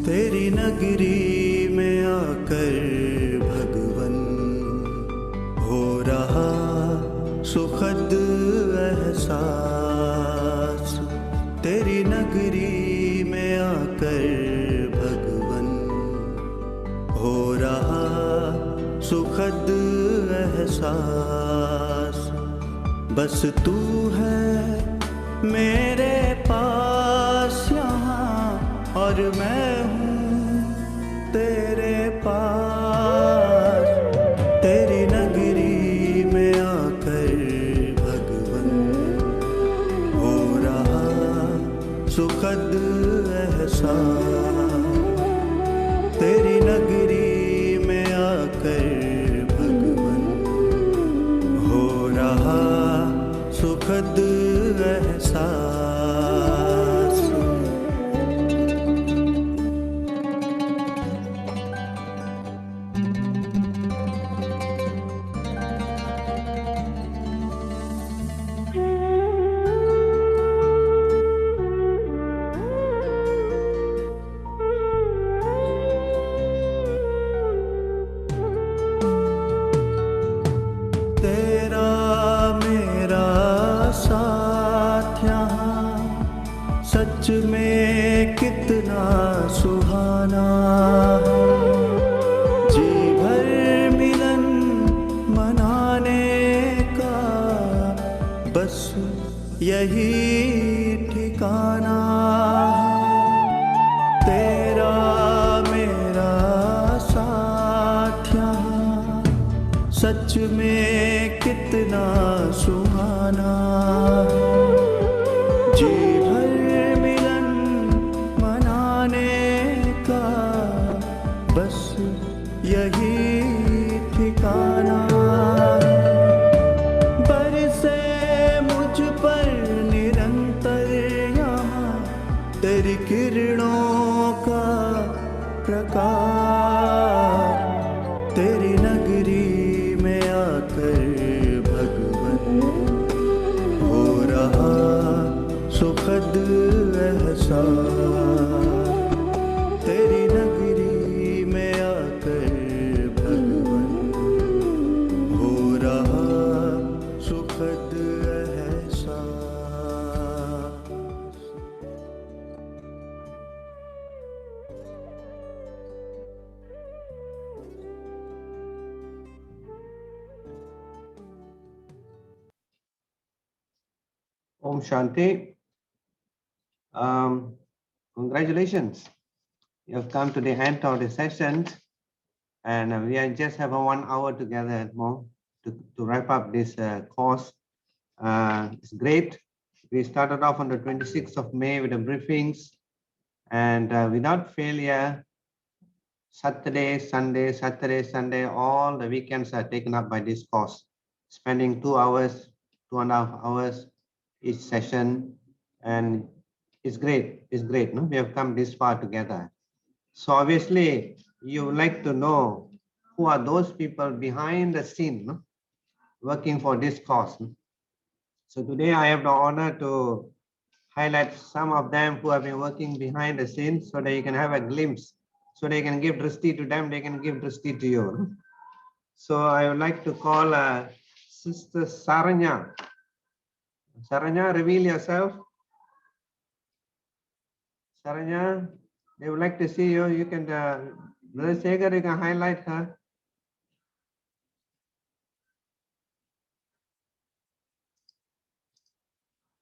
Speaker 5: तेरी नगरी में आकर भगवन हो रहा सुखद एहसास। तेरी नगरी में आकर भगवन हो रहा सुखद एहसास। बस तू है मेरे पास यहाँ और मैं हूँ तेरे पास। तेरी नगरी में आकर भगवन हो रहा सुखद एहसास। तेरी नगरी में आकर भगवन हो रहा सुखद एहसास। तेरा मेरा साथ यहाँ सच में कितना सुहाना है। जी भर मिलन मनाने का बस यही ठिकाना है। तेरा मेरा साथ यहाँ सच में कितना सुहाना है। जी भर मिलन मनाने का बस यही ठिकाना है। बरसे मुझ पर निरंतर यहाँ तेरी किरणों का प्रकाश। तेरी नगरी में आकर भगवन हो रहा सुखद एहसास। तेरी नगरी में आकर भगवन हो रहा सुखद एहसास।
Speaker 2: Om Shanti. Congratulations. You have come to the end of the session, and we just have 1 hour together more to wrap up this course. It's great. We started off on the 26th of May with the briefings, and without failure, Saturday, Sunday, all the weekends are taken up by this course, spending 2 hours, 2.5 hours each session, and it's great. It's great. No? We have come this far together. So obviously, you would like to know who are those people behind the scene, no? Working for this cause. No? So today I have the honor to highlight some of them who have been working behind the scenes so that you can have a glimpse, so they can give drishti to them, they can give drishti to you. No? So I would like to call Sister Saranya. Saranya, reveal yourself. Saranya, they would like to see you. You can, Brother Segar, you can highlight her.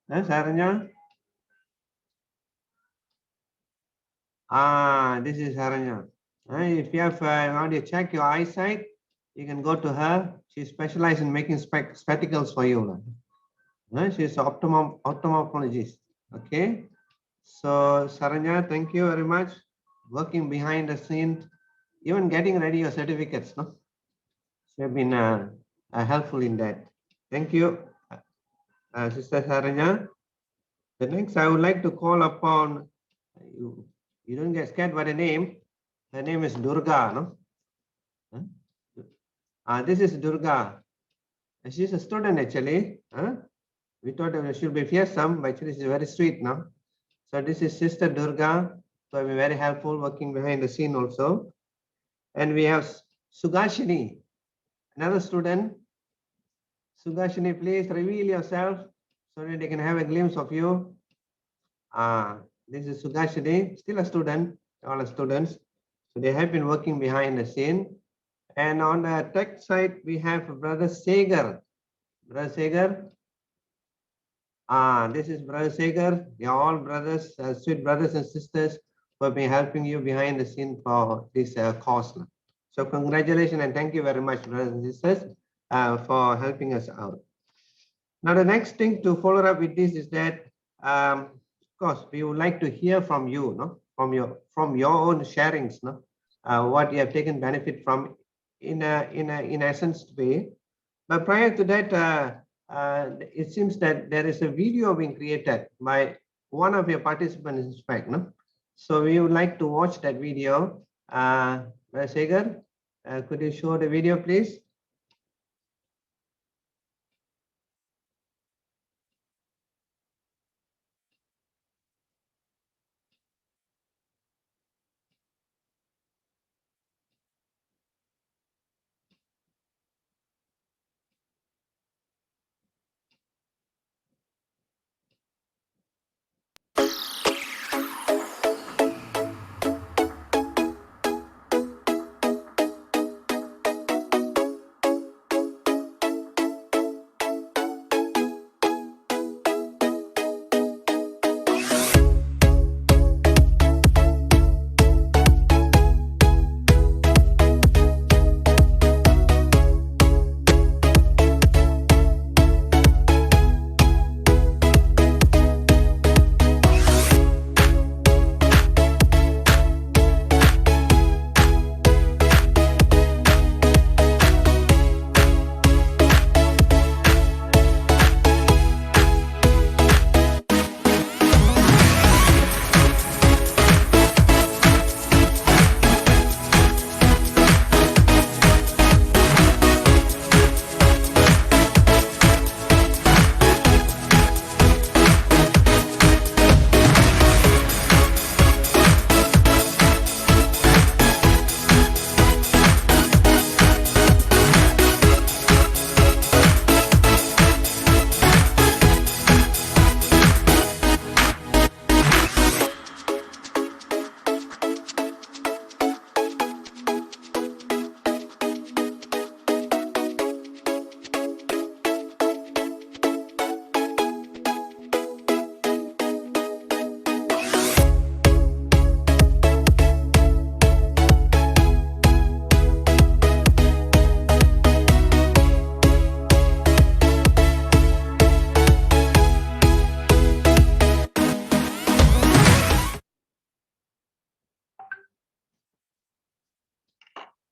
Speaker 2: Saranya? This is Saranya. If you have want to check your eyesight, you can go to her. She specializes in making spectacles for you. She's an ophthalmologist. Okay. So Saranya, thank you very much. Working behind the scenes, even getting ready your certificates. No? You have been helpful in that. Thank you, Sister Saranya. The next, I would like to call upon you. You don't get scared by the name. Her name is Durga. No? This is Durga. She's a student actually. We thought she should be fearsome, but actually she's very sweet now. So this is Sister Durga. So we're very helpful working behind the scene also. And we have Sugashini, another student. Sugashini, please reveal yourself so that they can have a glimpse of you. This is Sugashini, still a student, all the students. So they have been working behind the scene. And on the tech side, we have Brother Segar. Brother Segar. This is Brother Segar. They are all brothers, sweet brothers and sisters who have been helping you behind the scene for this course. So congratulations and thank you very much, brothers and sisters, for helping us out. Now, the next thing to follow up with this is that, of course, we would like to hear from you, no? From your own sharings, no? What you have taken benefit from in essence way. But prior to that, it seems that there is a video being created by one of your participants, in fact, no? So we would like to watch that video. Segar, could you show the video, please?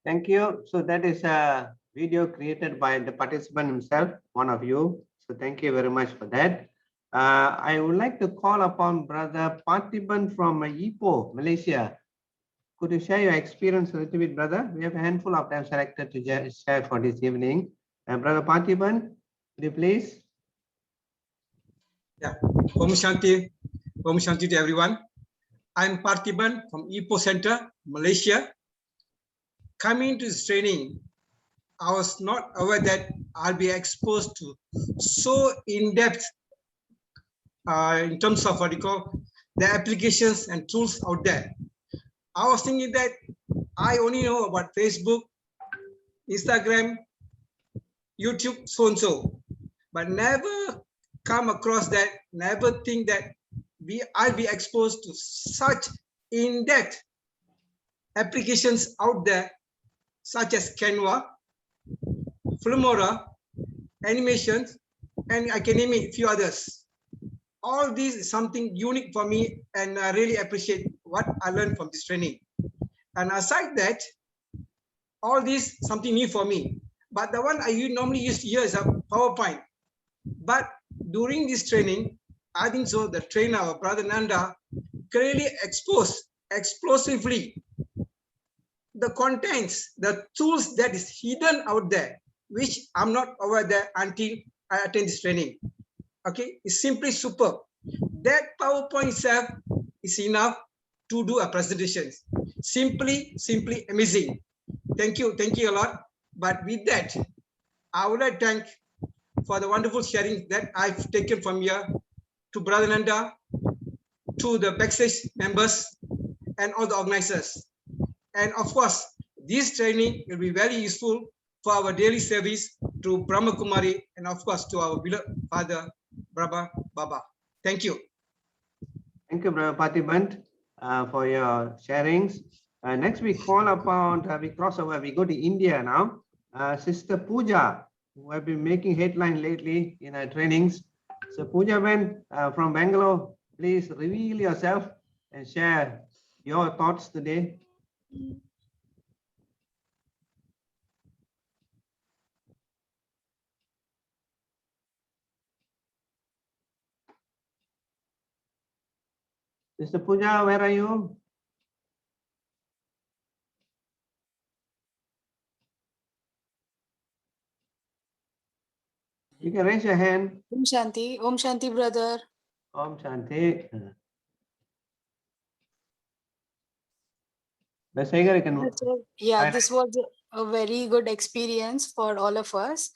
Speaker 2: Thank you. So that is a video created by the participant himself, one of you. So thank you very much for that. I would like to call upon Brother Parthiban from Ipoh, Malaysia. Could you share your experience a little bit, brother? We have a handful of them selected to share for this evening. Brother Parthiban, could you please?
Speaker 6: Yeah, Om Shanti to everyone. I'm Parthiban from Ipoh Center, Malaysia. Coming to this training, I was not aware that I'll be exposed to so in-depth in terms of what you call the applications and tools out there. I was thinking that I only know about Facebook, Instagram, YouTube, so and so, but never come across that, never think that I'll be exposed to such in-depth applications out there, such as Canva, Filmora, animations, and I can name it a few others. All these is something unique for me, and I really appreciate what I learned from this training. And aside that, all this something new for me. But the one I normally use here is a PowerPoint. But during this training, I think so the trainer, our brother Nanda, clearly exposed explosively the contents, the tools that is hidden out there, which I'm not aware that until I attend this training. Okay, it's simply superb. That PowerPoint itself is enough to do a presentation. Simply amazing. Thank you a lot. But with that, I would like to thank for the wonderful sharing that I've taken from here to Brother Nanda, to the backstage members and all the organizers. And of course, this training will be very useful for our daily service to Brahma Kumari and of course to our beloved father, Brahma Baba. Thank you.
Speaker 2: Thank you, Brother Parthiban, for your sharings. Next, we call upon, we cross over, we go to India now. Sister Pooja, who have been making headline lately in our trainings. So Pooja Ben from Bangalore, please reveal yourself and share your thoughts today. Sister Pooja, where are you? You can raise your hand.
Speaker 7: Om Shanti, brother.
Speaker 2: Om Shanti. Besagar, you can.
Speaker 7: Yeah, this was a very good experience for all of us.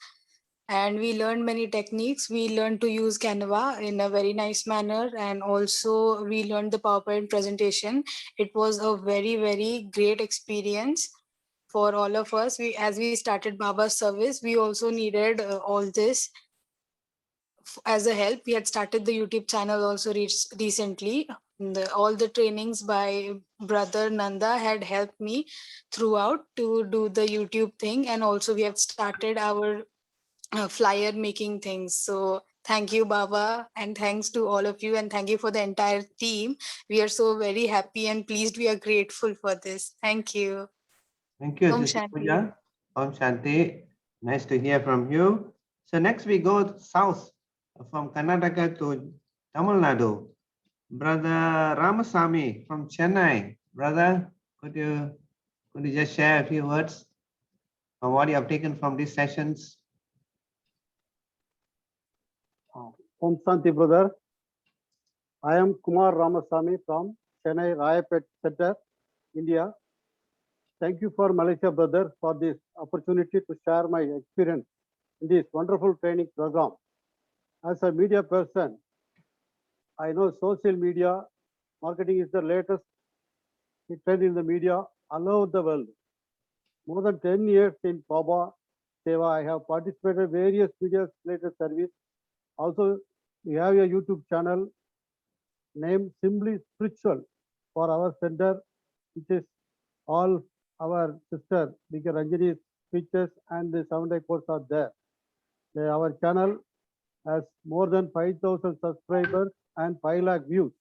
Speaker 7: And we learned many techniques. We learned to use Canva in a very nice manner. And also we learned the PowerPoint presentation. It was a very, very great experience for all of us. As we started Baba's service, we also needed all this as a help. We had started the YouTube channel also recently. All the trainings by Brother Nanda had helped me throughout to do the YouTube thing. And also we have started our flyer making things. So thank you, Baba, and thanks to all of you, and thank you for the entire team. We are so very happy and pleased. We are grateful for this. Thank you.
Speaker 2: Thank you,
Speaker 7: Om
Speaker 2: Sister
Speaker 7: Shanti.
Speaker 2: Pooja. Om Shanti. Nice to hear from you. So next we go south from Karnataka to Tamil Nadu. Brother Ramasamy from Chennai. Brother, could you just share a few words on what you have taken from these sessions?
Speaker 8: Om Shanti, brother. I am Kumar Ramasamy from Chennai Rayapet Center, India. Thank you for Malaysia, brother, for this opportunity to share my experience in this wonderful training program. As a media person, I know social media marketing is the latest trend in the media all over the world. More than 10 years in Baba Seva, I have participated in various media related service. Also, we have a YouTube channel named Simply Spiritual for our center, which is all our sister Bika Ranjani's speeches and the sound reports are there. Our channel has more than 5,000 subscribers and 5 lakh views.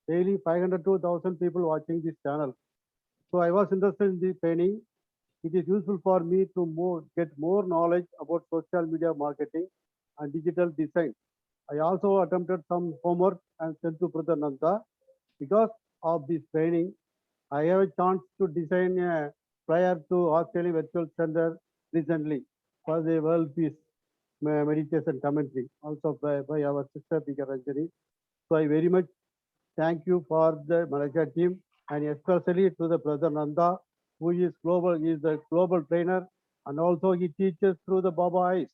Speaker 8: Daily 500 to 1,000 people watching this channel. So I was interested in the training. It is useful for me to get more knowledge about social media marketing and digital design. I also attempted some homework and sent to Brother Nanda. Because of this training, I have a chance to design a flyer to Australian Virtual Center recently for the World Peace Meditation Commentary, also by our sister Bika Ranjani. So I very much thank you for the Malaysia team and especially to the Brother Nanda, who is the global trainer, and also he teaches through the Baba eyes.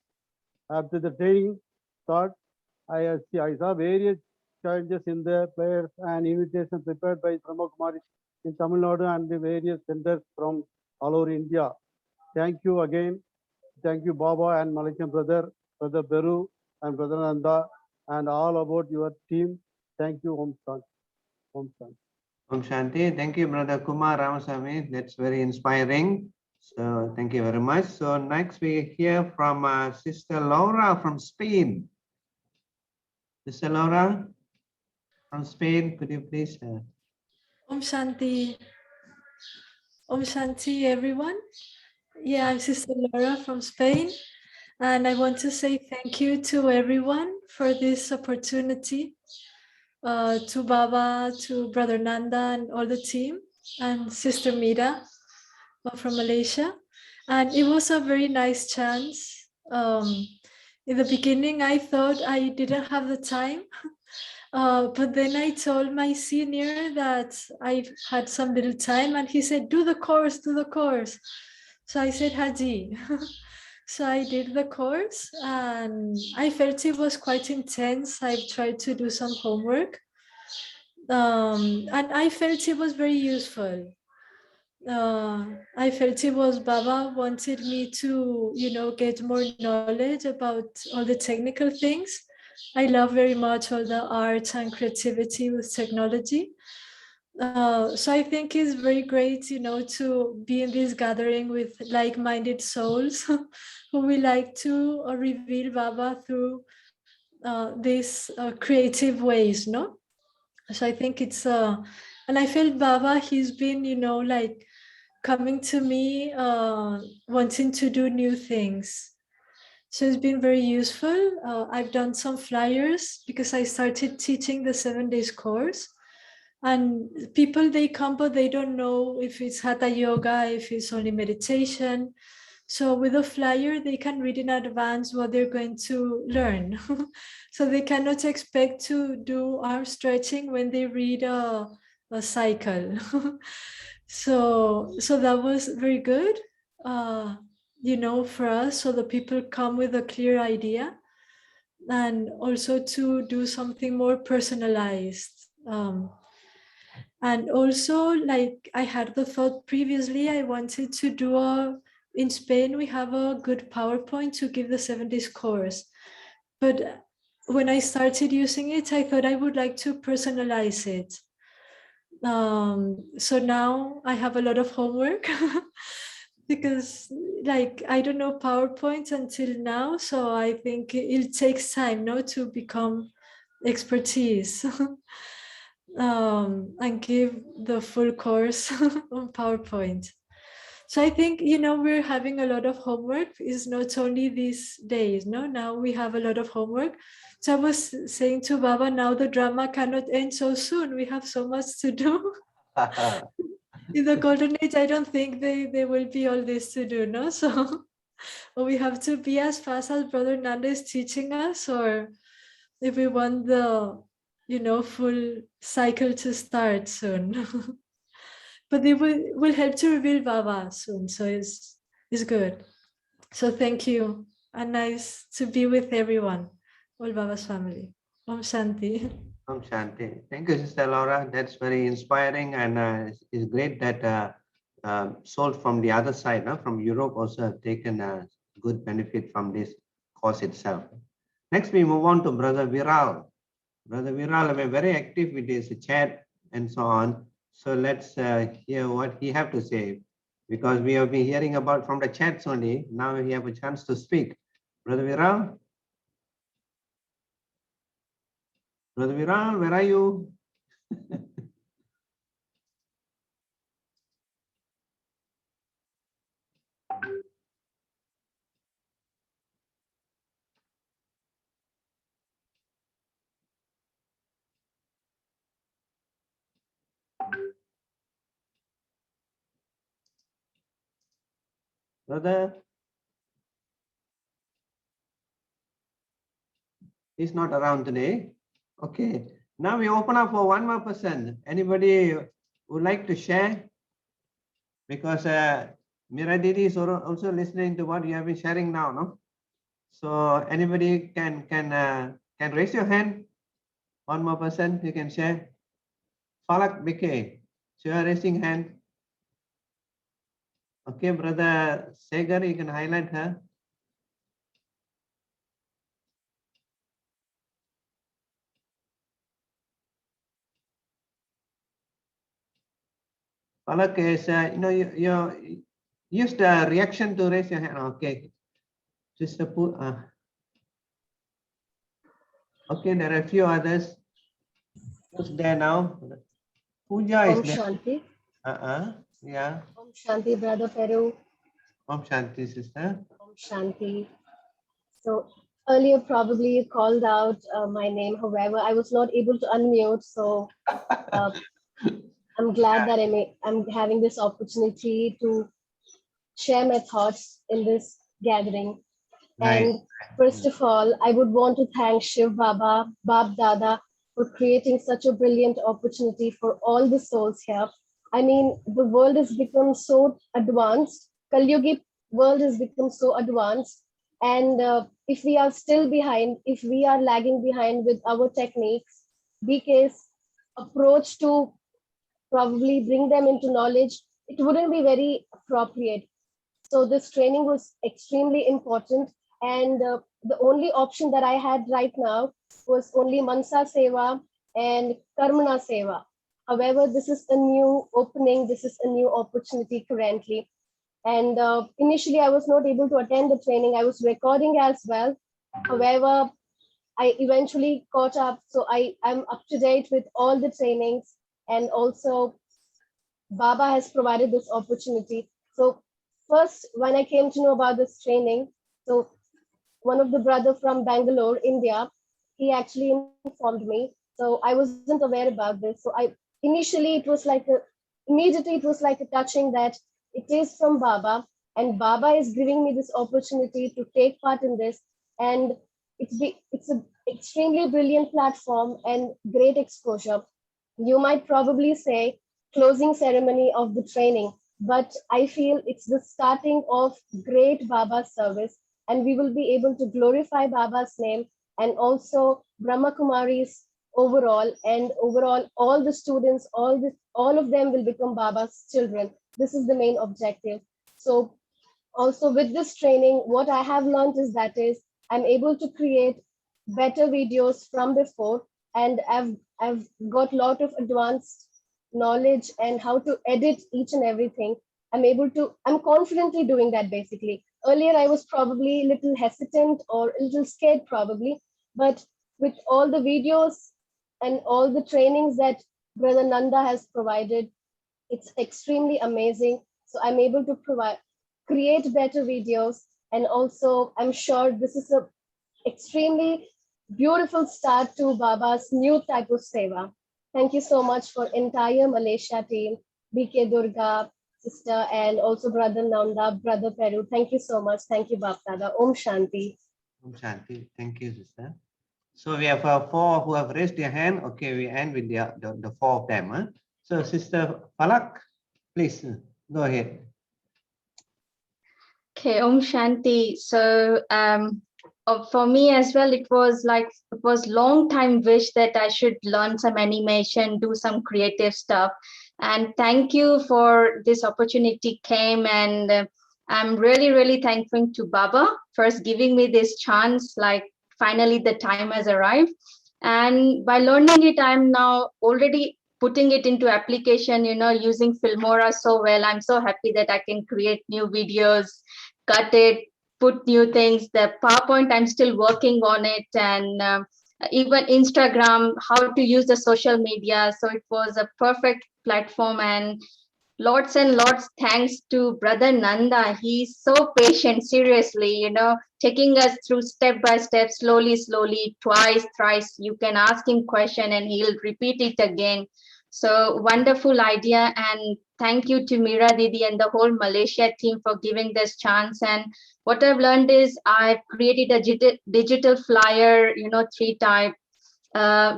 Speaker 8: After the training start, I saw various challenges in the prayers and invitations prepared by Brahma Kumari in Tamil Nadu and the various centers from all over India. Thank you again. Thank you, Baba and Malaysian brother, Brother Beru and Brother Nanda, and all about your team. Thank you, Om Shanti. Om Shanti.
Speaker 2: Om Shanti. Thank you, Brother Kumar Ramasamy. That's very inspiring. So thank you very much. So next we hear from Sister Laura from Spain. Sister Laura from Spain, could you please?
Speaker 9: Om Shanti. Om Shanti, everyone. Yeah, I'm Sister Laura from Spain. And I want to say thank you to everyone for this opportunity, to Baba, to Brother Nanda and all the team, and Sister Mira from Malaysia. And it was a very nice chance. In the beginning, I thought I didn't have the time. But then I told my senior that I had some little time, and he said, do the course, do the course. So I said, Haji. So I did the course, and I felt it was quite intense. I tried to do some homework, and I felt it was very useful. I felt it was Baba wanted me to, get more knowledge about all the technical things. I love very much all the art and creativity with technology. So I think it's very great, to be in this gathering with like-minded souls who will like to reveal Baba through these creative ways, no? So I think it's, and I felt Baba, he's been, like coming to me, wanting to do new things. So it's been very useful. I've done some flyers because I started teaching the 7 days course. And people, they come, but they don't know if it's Hatha Yoga, if it's only meditation. So with a flyer, they can read in advance what they're going to learn. So they cannot expect to do arm stretching when they read a cycle. So that was very good, for us. So the people come with a clear idea, and also to do something more personalized. And also, like I had the thought previously, I wanted to do in Spain, we have a good PowerPoint to give the 7 days course. But when I started using it, I thought I would like to personalize it. So now I have a lot of homework because I don't know PowerPoint until now. So I think it takes time now to become expertise. And give the full course on PowerPoint. So I think, we're having a lot of homework. It's not only these days, no? Now we have a lot of homework. So I was saying to Baba, now the drama cannot end so soon. We have so much to do. In the golden age, I don't think there will be all this to do, no? So we have to be as fast as Brother Nanda is teaching us, or if we want the full cycle to start soon. But it will help to reveal Baba soon, so it's good. So thank you, and nice to be with everyone, all Baba's family. Om Shanti.
Speaker 2: Om Shanti. Thank you, Sister Laura. That's very inspiring, and it's great that souls from the other side, from Europe, also have taken a good benefit from this course itself. Next, we move on to Brother Viral. Brother Viral, we're very active with his chat and so on. So let's hear what he have to say, because we have been hearing about from the chats only. Now we have a chance to speak. Brother Viral? Brother Viral, where are you? Brother? He's not around today. Okay. Now we open up for one more person. Anybody would like to share? Because Mira Didi is also listening to what you have been sharing now, no? So anybody can raise your hand. One more person you can share. Falak Bike, so you are raising hand. Okay, Brother Segar, you can highlight her. Falak is, you use the reaction to raise your hand. Okay. Sister okay, there are a few others. Who's there now? Pooja is there.
Speaker 10: Shanti.
Speaker 2: Yeah.
Speaker 10: Om Shanti, Brother Peru.
Speaker 2: Om Shanti, sister.
Speaker 10: Om Shanti. So earlier, probably you called out my name. However, I was not able to unmute. So I'm glad that I'm having this opportunity to share my thoughts in this gathering.
Speaker 2: Right.
Speaker 10: And first of all, I would want to thank Shiv Baba, Bab Dada, for creating such a brilliant opportunity for all the souls here. I mean, the world has become so advanced. Kalyugi world has become so advanced. And if we are still behind, if we are lagging behind with our techniques, BK's approach to probably bring them into knowledge, it wouldn't be very appropriate. So this training was extremely important. And the only option that I had right now was only Mansa Seva and Karmana Seva. However, this is a new opening, this is a new opportunity currently. And initially, I was not able to attend the training. I was recording as well. However, I eventually caught up. So I'm up to date with all the trainings. And also, Baba has provided this opportunity. So first, when I came to know about this training, so one of the brother from Bangalore, India, he actually informed me. So I wasn't aware about this. So immediately it was like a touching that it is from Baba, and Baba is giving me this opportunity to take part in this. And it's an extremely brilliant platform and great exposure. You might probably say closing ceremony of the training, but I feel it's the starting of great Baba service, and we will be able to glorify Baba's name and also Brahma Kumaris overall, and overall all the students, all of them will become Baba's children. This is the main objective. So also with this training, what I have learned is I'm able to create better videos from before, and I've got a lot of advanced knowledge and how to edit each and everything. I'm confidently doing that basically. Earlier, I was probably a little hesitant or a little scared probably, but with all the videos and all the trainings that Brother Nanda has provided, it's extremely amazing. So I'm able to create better videos. And also, I'm sure this is a extremely beautiful start to Baba's new type of seva. Thank you so much for entire Malaysia team, BK Durga, sister, and also Brother Nanda, Brother Peru. Thank you so much. Thank you, Bapdada. Om Shanti.
Speaker 2: Om Shanti. Thank you, sister. So we have 4 who have raised their hand. Okay, we end with the 4 of them. Huh? So Sister Falak, please go ahead.
Speaker 11: Okay, Om Shanti. So for me as well, it was long time wish that I should learn some animation, do some creative stuff. And thank you for this opportunity came, and I'm really, really thankful to Baba first giving me this chance, like finally the time has arrived. And by learning it, I'm now already putting it into application, using Filmora so well. I'm so happy that I can create new videos, cut it, put new things. The PowerPoint, I'm still working on it, and even Instagram, how to use the social media. So it was a perfect platform, and lots and lots thanks to Brother Nanda. He's so patient, seriously, taking us through step by step, slowly, twice, thrice. You can ask him question and he'll repeat it again. So wonderful idea, and thank you to Mira Didi and the whole Malaysia team for giving this chance. And what I've learned is I've created a digital flyer, 3 type,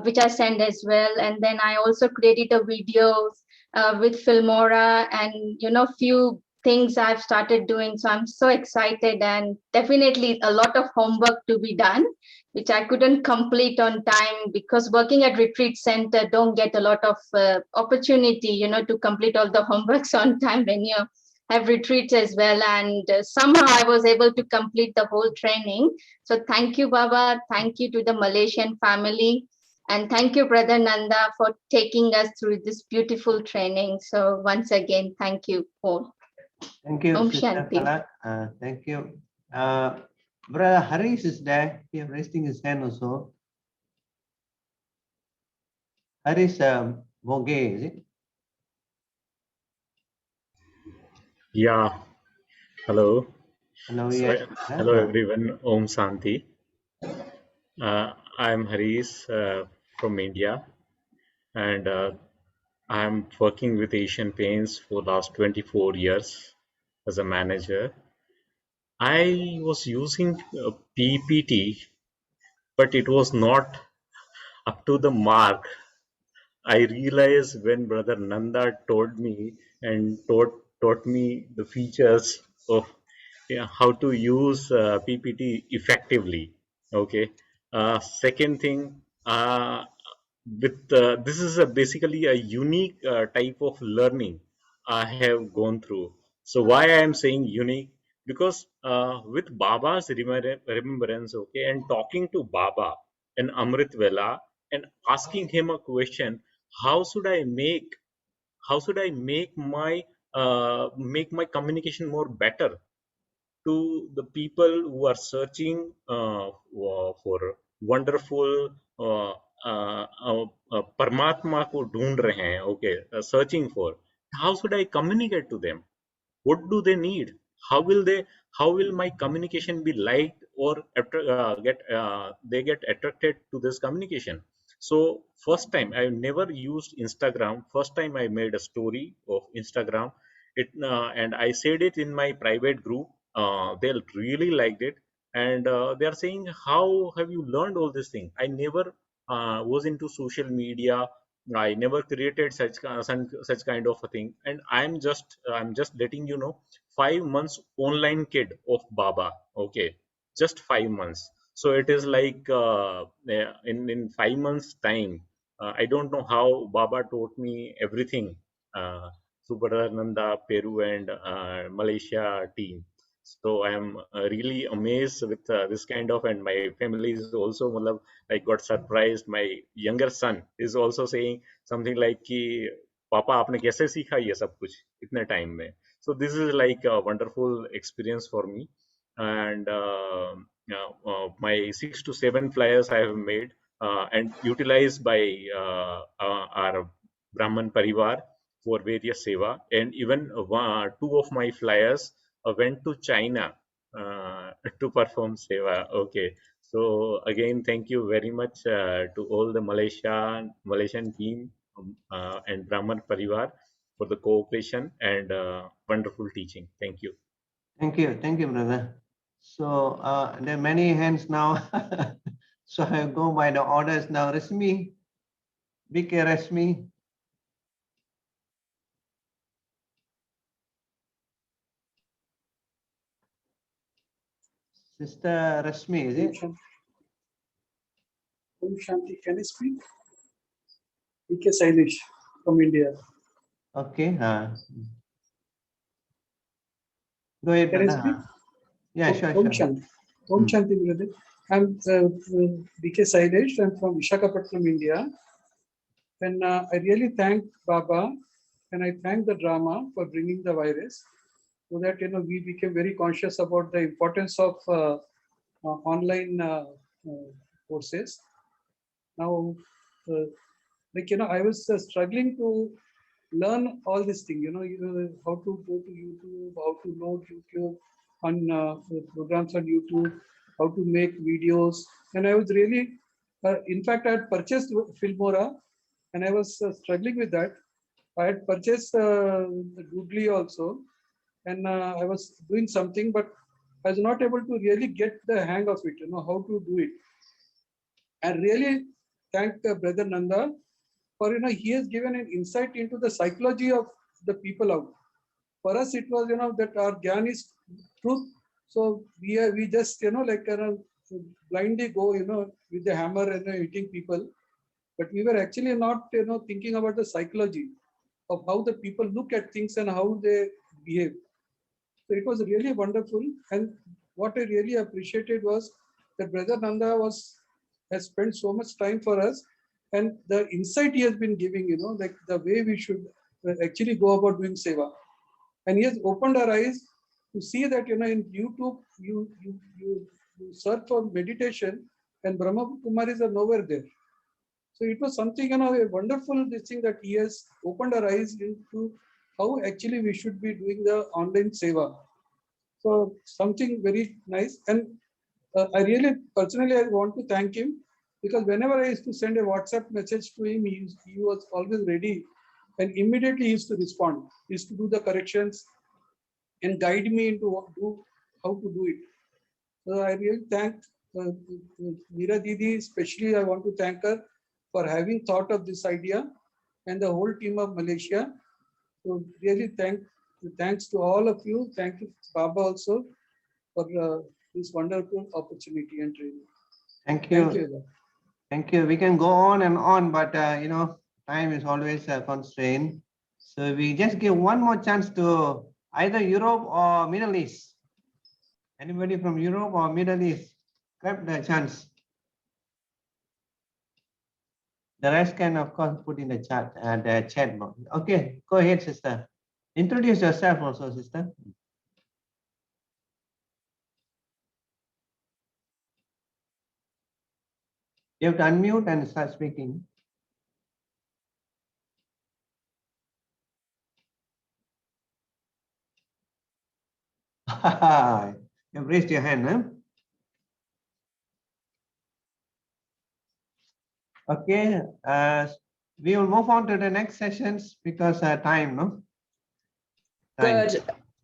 Speaker 11: which I send as well. And then I also created a video with Filmora, and few things I've started doing. So I'm so excited, and definitely a lot of homework to be done, which I couldn't complete on time because working at retreat center don't get a lot of opportunity, to complete all the homeworks on time when you have retreats as well. And somehow I was able to complete the whole training. So thank you, Baba. Thank you to the Malaysian family. And thank you, Brother Nanda, for taking us through this beautiful training. So once again, thank you all.
Speaker 2: Thank you,
Speaker 11: Om
Speaker 2: Sister
Speaker 11: Shanti.
Speaker 2: Falak. Thank you. Brother Harish is there. He is raising his hand also. Harish Boge, is it?
Speaker 12: Yeah. Hello.
Speaker 2: Hello,
Speaker 12: So,
Speaker 2: yes.
Speaker 12: hello everyone. Om Shanti. I'm Harish from India, and I'm working with Asian Paints for last 24 years as a manager. I was using PPT, but it was not up to the mark. I realized when Brother Nanda told me and taught me the features of how to use PPT effectively. Okay. Second thing, with this is basically a unique type of learning I have gone through. So why I am saying unique? Because with Baba's remembrance, okay, and talking to Baba and Amrit Vela and asking him a question, how should I make make my communication more better to the people who are searching for wonderful परमात्मा को ढूंढ रहे हैं, okay, searching for, how should I communicate to them? What do they need? How will my communication be liked or they get attracted to this communication? So first time I never used Instagram. First time I made a story of Instagram, and I said it in my private group. They really liked it, and they are saying, how have you learned all this thing? I never was into social media. I never created such kind of a thing, and I'm just letting you know, 5 months online kid of Baba. Okay, just 5 months. So it is like in 5 months time, I don't know how Baba taught me everything. Subhadananda, Peru, and Malaysia team. So I am really amazed with this kind of, and my family is also, matlab, I got surprised. My younger son is also saying something like कि पापा आपने कैसे सीखा ये सब कुछ इतने time में. So this is like a wonderful experience for me, and my 6 to 7 flyers I have made and utilized by our Brahman Parivar for various seva, and even two of my flyers went to China to perform seva. Okay, so again, thank you very much to all the Malaysian team and Brahman Parivar for the cooperation and wonderful teaching. Thank you.
Speaker 2: Thank you, brother. So there are many hands now. So I go by the orders now. Rasmi, BK Rasmi. Sister Rasmi, is it?
Speaker 13: Om Shanti, can I speak? BK Sailesh from India.
Speaker 2: Okay. Go ahead,
Speaker 13: Can I
Speaker 2: brother.
Speaker 13: speak?
Speaker 2: Yeah, sure,
Speaker 13: Om
Speaker 2: sure.
Speaker 13: Shanti. Om Shanti, brother. I'm BK Sailesh. I'm from Visakhapatnam, India. And I really thank Baba and I thank the drama for bringing the virus, so that we became very conscious about the importance of online courses. Now, I was struggling to learn all this thing, how to go to YouTube, how to load YouTube on programs on YouTube, how to make videos. And I was really, in fact, I had purchased Filmora and I was struggling with that. I had purchased the Doodly also, and I was doing something, but I was not able to really get the hang of it, how to do it. I really thank Brother Nanda for, he has given an insight into the psychology of the people out. For us, it was, that our Gyan is truth. So we just, blindly go, with the hammer and hitting people. But we were actually not, thinking about the psychology of how the people look at things and how they behave. So it was really wonderful. And what I really appreciated was that Brother Nanda has spent so much time for us, and the insight he has been giving, like the way we should actually go about doing seva. And he has opened our eyes to see that, in YouTube, you search for meditation and Brahma Kumaris are nowhere there. So it was something, a wonderful thing that he has opened our eyes into how actually we should be doing the online seva. So something very nice. And I really, personally, I want to thank him, because whenever I used to send a WhatsApp message to him, he was always ready and immediately he used to respond. He used to do the corrections and guide me into how to do it. So I really thank Meera Didi, especially I want to thank her, for having thought of this idea, and the whole team of Malaysia. So really thanks to all of you. Thank you, Baba, also for this wonderful opportunity and training.
Speaker 2: Thank you.
Speaker 13: Thank you.
Speaker 2: Thank you. We can go on and on, but you know, time is always a constraint. So we just give one more chance to either Europe or Middle East. Anybody from Europe or Middle East? Grab the chance. The rest can, of course, put in the chat box. Okay, go ahead, sister. Introduce yourself also, sister. You have to unmute and start speaking. You've raised your hand, huh? Okay, we will move on to the next sessions because time, no? Time.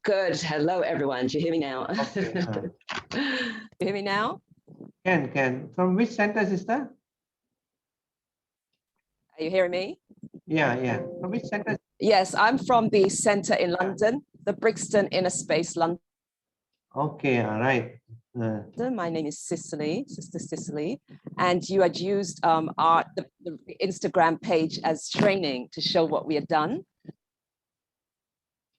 Speaker 14: Good. Hello, everyone. Do you hear me now?
Speaker 2: Okay,
Speaker 14: You hear me now?
Speaker 2: Can. From which center, sister?
Speaker 14: Are you hearing me?
Speaker 2: Yeah. From which center?
Speaker 14: Yes, I'm from the center in London, the Brixton Inner Space, London.
Speaker 2: Okay, all right.
Speaker 14: My name is Cicely, Sister Cicely, and you had used the Instagram page as training to show what we had done.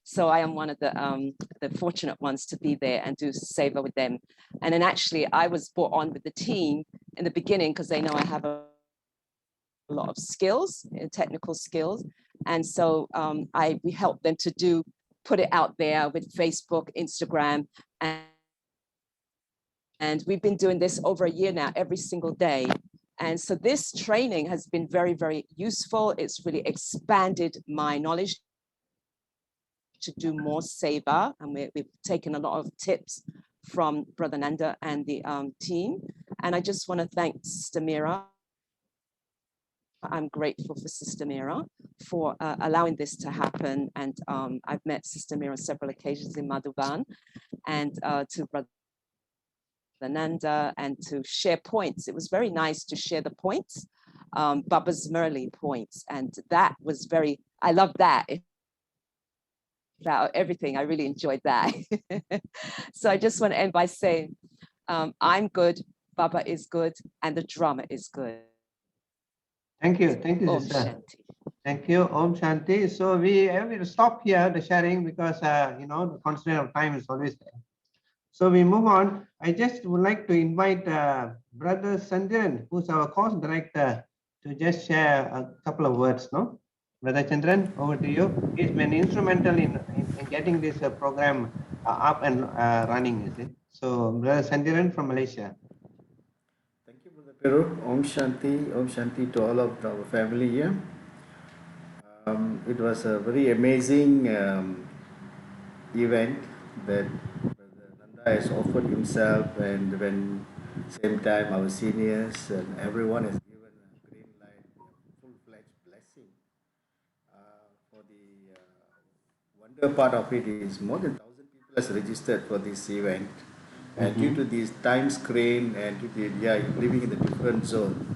Speaker 14: So I am one of the fortunate ones to be there and do Seva with them. And then actually I was brought on with the team in the beginning because they know I have a lot of skills, technical skills. And so we helped them to put it out there with Facebook, Instagram, and we've been doing this over a year now, every single day. And so this training has been very, very useful. It's really expanded my knowledge to do more Seva. And we've taken a lot of tips from Brother Nanda and the team. And I just want to thank Sister Mira. I'm grateful for Sister Mira for allowing this to happen. And I've met Sister Mira on several occasions in Madhuban, and to Brother Nanda, and to share points. It was very nice to share the points, Baba's Murli points. And that was I love that. About everything, I really enjoyed that. So I just want to end by saying, I'm good, Baba is good, and the drama is good.
Speaker 2: Thank you,
Speaker 14: Om
Speaker 2: sister.
Speaker 14: Shanti.
Speaker 2: Thank you, Om Shanti. So we will stop here the sharing because the constraint of time is always there. So we move on. I just would like to invite Brother Chandran, who's our course director, to just share a couple of words, no? Brother Chandran, over to you. He's been instrumental in getting this program up and running, you see. So Brother Chandran from Malaysia.
Speaker 15: Thank you, Brother Peru. Om Shanti to all of our family here. It was a very amazing event that Brother Nanda has offered himself, and when same time our seniors and everyone has given a green light, full-fledged blessing. For the wonder part of it is more than 1,000 people has registered for this event. And due to this time screen and to the living in the different zone,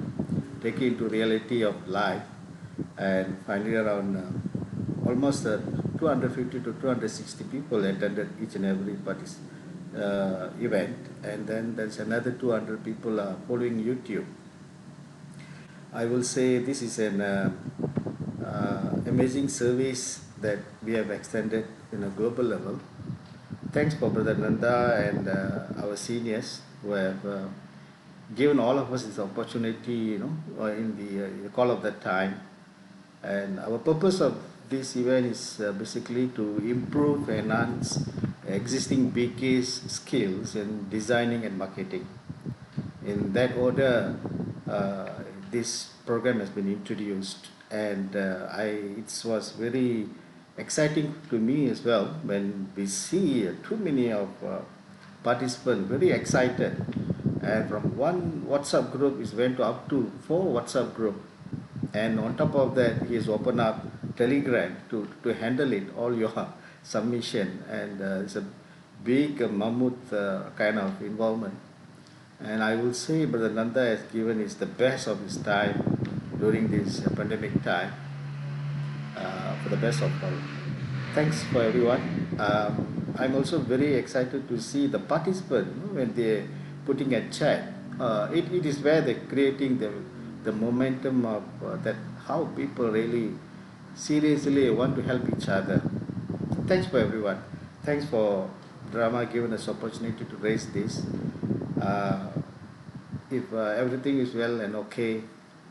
Speaker 15: taking into reality of life, and finally around almost 250 to 260 people attended each and every event, and then there's another 200 people following YouTube. I will say this is an amazing service that we have extended in a global level. Thanks for Brother Nanda and our seniors who have given all of us this opportunity, in the call of that time. And our purpose of this event is basically to improve, enhance existing BK's skills in designing and marketing. In that order, this program has been introduced, and it was very exciting to me as well when we see too many of participants very excited, and from one WhatsApp group it went up to 4 WhatsApp group, and on top of that he has opened up Telegram to handle it all your submission, and it's a big mammoth kind of involvement. And I will say Brother Nanda has given us the best of his time during this pandemic time for the best of all. Thanks for everyone. I'm also very excited to see the participants when they're putting a chat. It is where they're creating the momentum of that how people really seriously want to help each other. Thanks for everyone. Thanks for Drama giving us opportunity to raise this. If everything is well and okay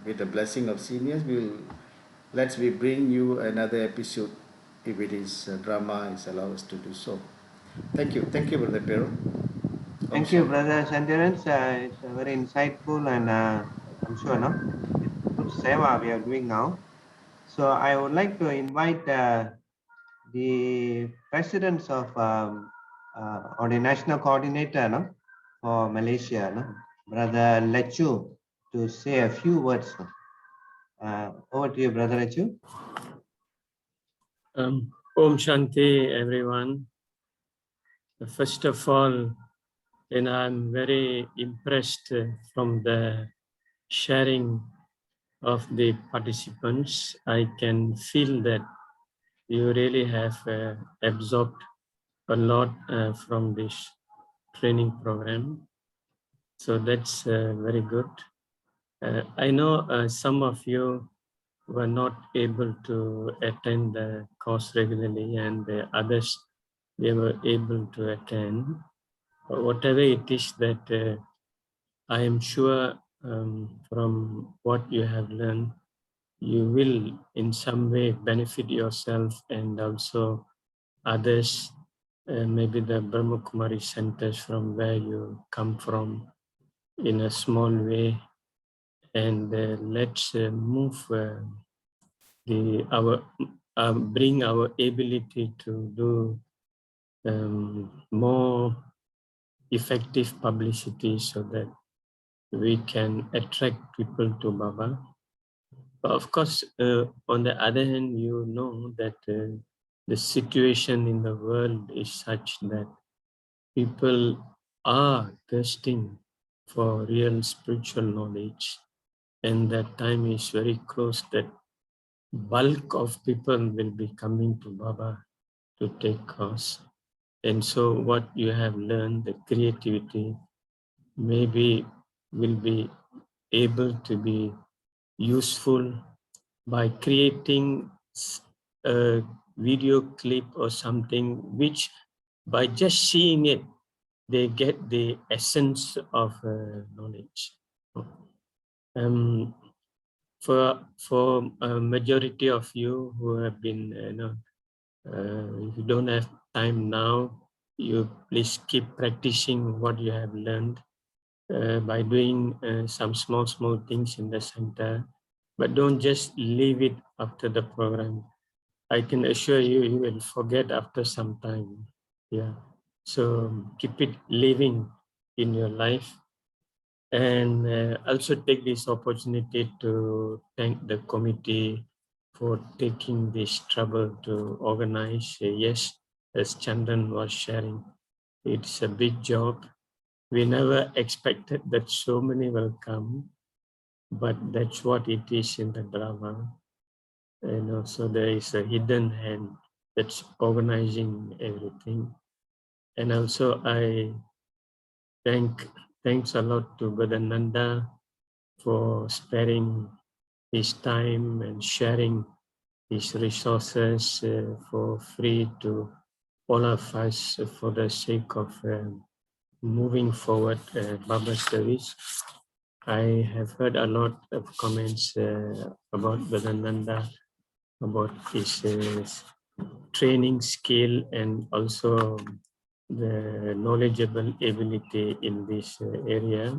Speaker 15: with the blessing of seniors, we bring you another episode if it is Drama is allowed us to do so. Thank you, Brother Pero.
Speaker 2: Thank you, Brother Santirans. It's very insightful, and I'm sure it's good seva we are doing now. So I would like to invite the presidents of or the national coordinator for Malaysia, Brother Lechu, to say a few words. Over to you, Brother Lechu.
Speaker 16: Om Shanti, everyone. First of all, I'm very impressed from the sharing of the participants. I can feel that you really have absorbed a lot from this training program. So that's very good. I know some of you were not able to attend the course regularly, and the others, they were able to attend. Whatever it is that I am sure from what you have learned, you will in some way benefit yourself and also others, maybe the Brahma Kumari centers from where you come from in a small way. And let's move bring our ability to do more effective publicity so that we can attract people to Baba. But of course, on the other hand, you know that the situation in the world is such that people are thirsting for real spiritual knowledge, and that time is very close that bulk of people will be coming to Baba to take course. And so what you have learned, the creativity, maybe will be able to be useful by creating a video clip or something which by just seeing it, they get the essence of knowledge. For a majority of you who have been, if you don't have time now, you please keep practicing what you have learned by doing some small things in the center, but don't just leave it after the program. I can assure you, you will forget after some time. Yeah, so keep it living in your life. And also take this opportunity to thank the committee for taking this trouble to organize. Yes, as Chandan was sharing, it's a big job. We never expected that so many will come, but that's what it is in the drama. And also there is a hidden hand that's organizing everything. And also I thanks a lot to Brother Nanda for sparing his time and sharing his resources for free to all of us for the sake of moving forward Baba service. I have heard a lot of comments about Brother Nanda, about his training skill and also the knowledgeable ability in this area.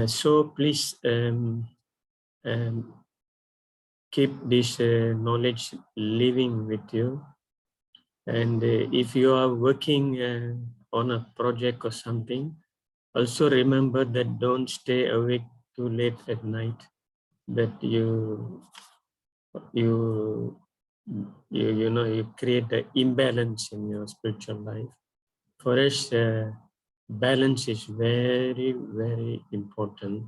Speaker 16: So please keep this knowledge living with you. And if you are working on a project or something, also remember that don't stay awake too late at night, that you create an imbalance in your spiritual life. For us, balance is very, very important.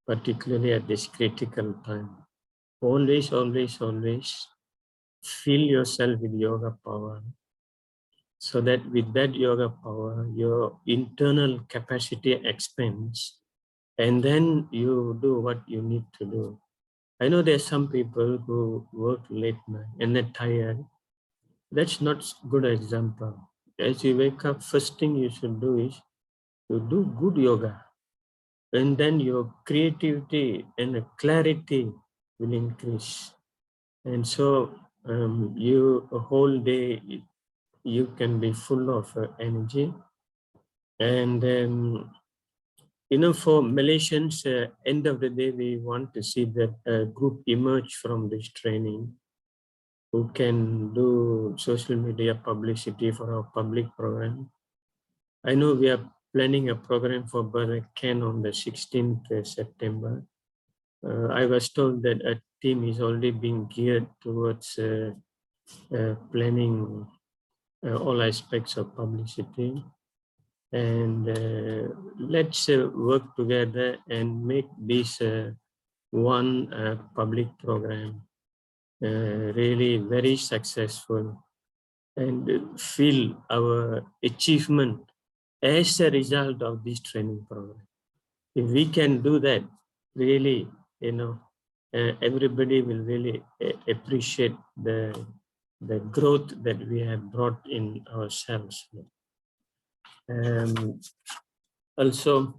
Speaker 16: particularly at this critical time. Always, always, always fill yourself with yoga power, so that with that yoga power, your internal capacity expands, and then you do what you need to do. I know there's some people who work late night and they're tired. That's not good example. As you wake up, first thing you should do is to do good yoga, and then your creativity and the clarity will increase. And so you a whole day, you can be full of energy. And for Malaysians, end of the day, we want to see that a group emerge from this training who can do social media publicity for our public program. I know we are planning a program for Brother Ken on the 16th September. I was told that a team is already being geared towards planning all aspects of publicity. And let's work together and make this one public program really very successful, and feel our achievement as a result of this training program. If we can do that, really, everybody will really appreciate the growth that we have brought in ourselves. Also,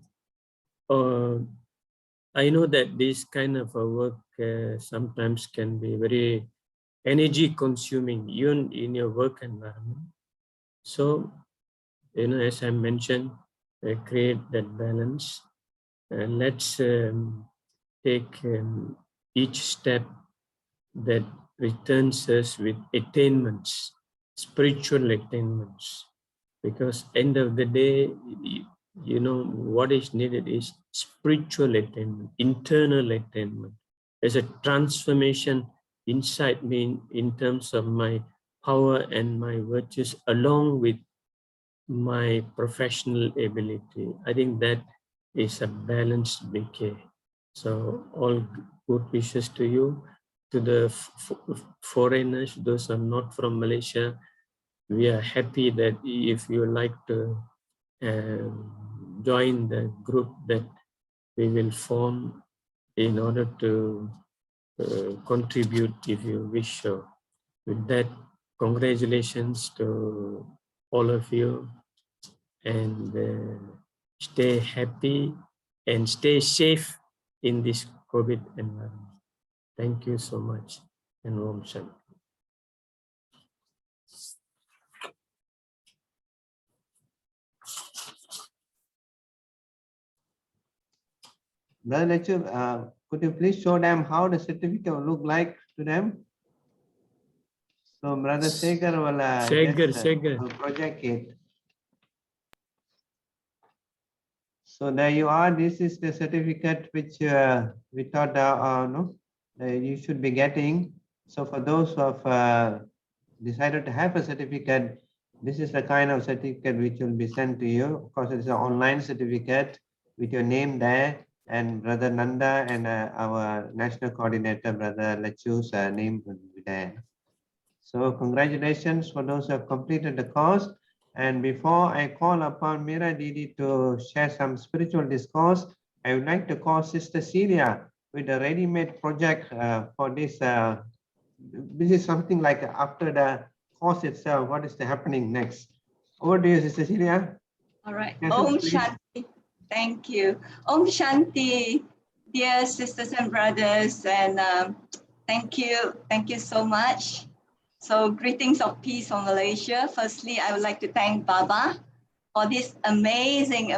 Speaker 16: I know that this kind of a work sometimes can be very energy consuming, even in your work environment. So, as I mentioned, create that balance. And let's take each step that returns us with attainments, spiritual attainments. Because end of the day, what is needed is spiritual attainment, internal attainment. There's a transformation inside me in terms of my power and my virtues, along with my professional ability. I think that is a balanced bouquet. So all good wishes to you. To the foreigners, those are not from Malaysia, we are happy that if you like to join the group that we will form in order to contribute if you wish. So with that, congratulations to all of you, and stay happy and stay safe in this COVID environment. Thank you so much, and Om Shanti.
Speaker 2: Brother Lechu, could you please show them how the certificate will look like to them? So Brother Segar will project it. So there you are. This is the certificate which we thought you should be getting. So for those who have decided to have a certificate, this is the kind of certificate which will be sent to you. Of course, it's an online certificate with your name there, and Brother Nanda and our national coordinator, Brother Lechu's name will be there. So congratulations for those who have completed the course. And before I call upon Mira Didi to share some spiritual discourse, I would like to call Sister Celia with a ready-made project for this. This is something like after the course itself, what is happening next? Over to you, Sister Celia.
Speaker 17: All right.
Speaker 2: Yes,
Speaker 17: Om
Speaker 2: please.
Speaker 17: Shanti. Thank you. Om Shanti, dear sisters and brothers, and thank you so much. So greetings of peace from Malaysia. Firstly, I would like to thank Baba for this amazing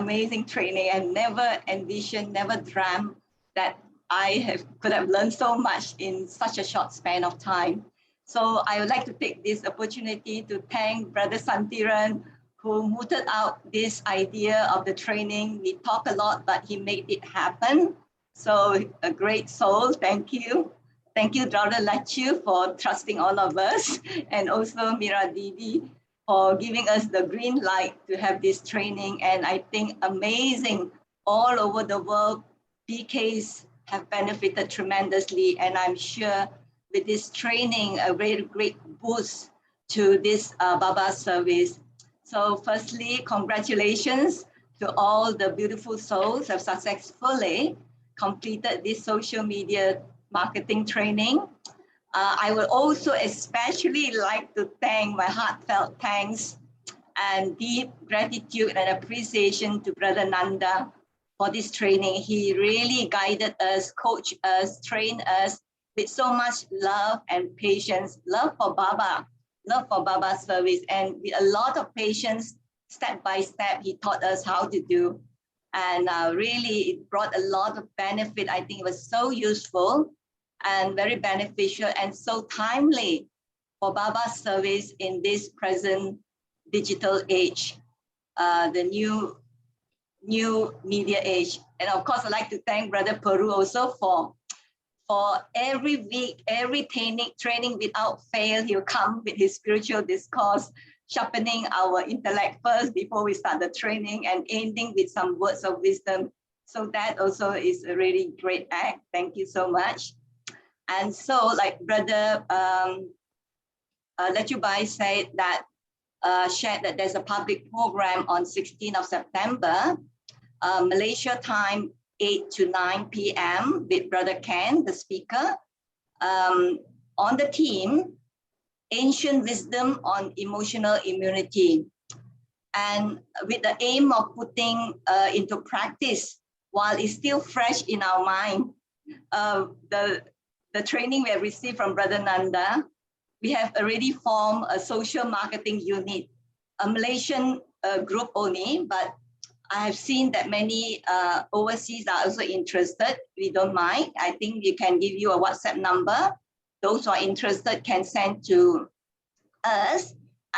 Speaker 17: training. I never envisioned, never dreamt that I could have learned so much in such a short span of time. So I would like to take this opportunity to thank Brother Santiran, who mooted out this idea of the training. We talk a lot, but he made it happen. So a great soul, thank you. Thank you, Brother Lechu, for trusting all of us, and also Mira Didi for giving us the green light to have this training. And I think amazing all over the world, PKs have benefited tremendously, and I'm sure with this training, a very great boost to this Baba service. So firstly, congratulations to all the beautiful souls who have successfully completed this social media marketing training. I would also especially like to thank my heartfelt thanks and deep gratitude and appreciation to Brother Nanda for this training. He really guided us, coached us, trained us with so much love and patience, love for Baba's service, and with a lot of patience, step by step, he taught us how to do. And really, it brought a lot of benefit. I think it was so useful and very beneficial and so timely for Baba's service in this present digital age, the new media age. And of course, I'd like to thank Brother Peru also for every week, every training without fail, he'll come with his spiritual discourse, sharpening our intellect first before we start the training and ending with some words of wisdom. So that also is a really great act. Thank you so much. And so like Brother Lechubai said that, shared that there's a public program on 16th of September, Malaysia time, 8 to 9 p.m. with Brother Ken, the speaker, on the theme, Ancient Wisdom on Emotional Immunity. And with the aim of putting into practice, while it's still fresh in our mind, the training we have received from Brother Nanda, we have already formed a social marketing unit, a Malaysian group only, but I have seen that many overseas are also interested. We don't mind. I think we can give you a WhatsApp number. Those who are interested can send to us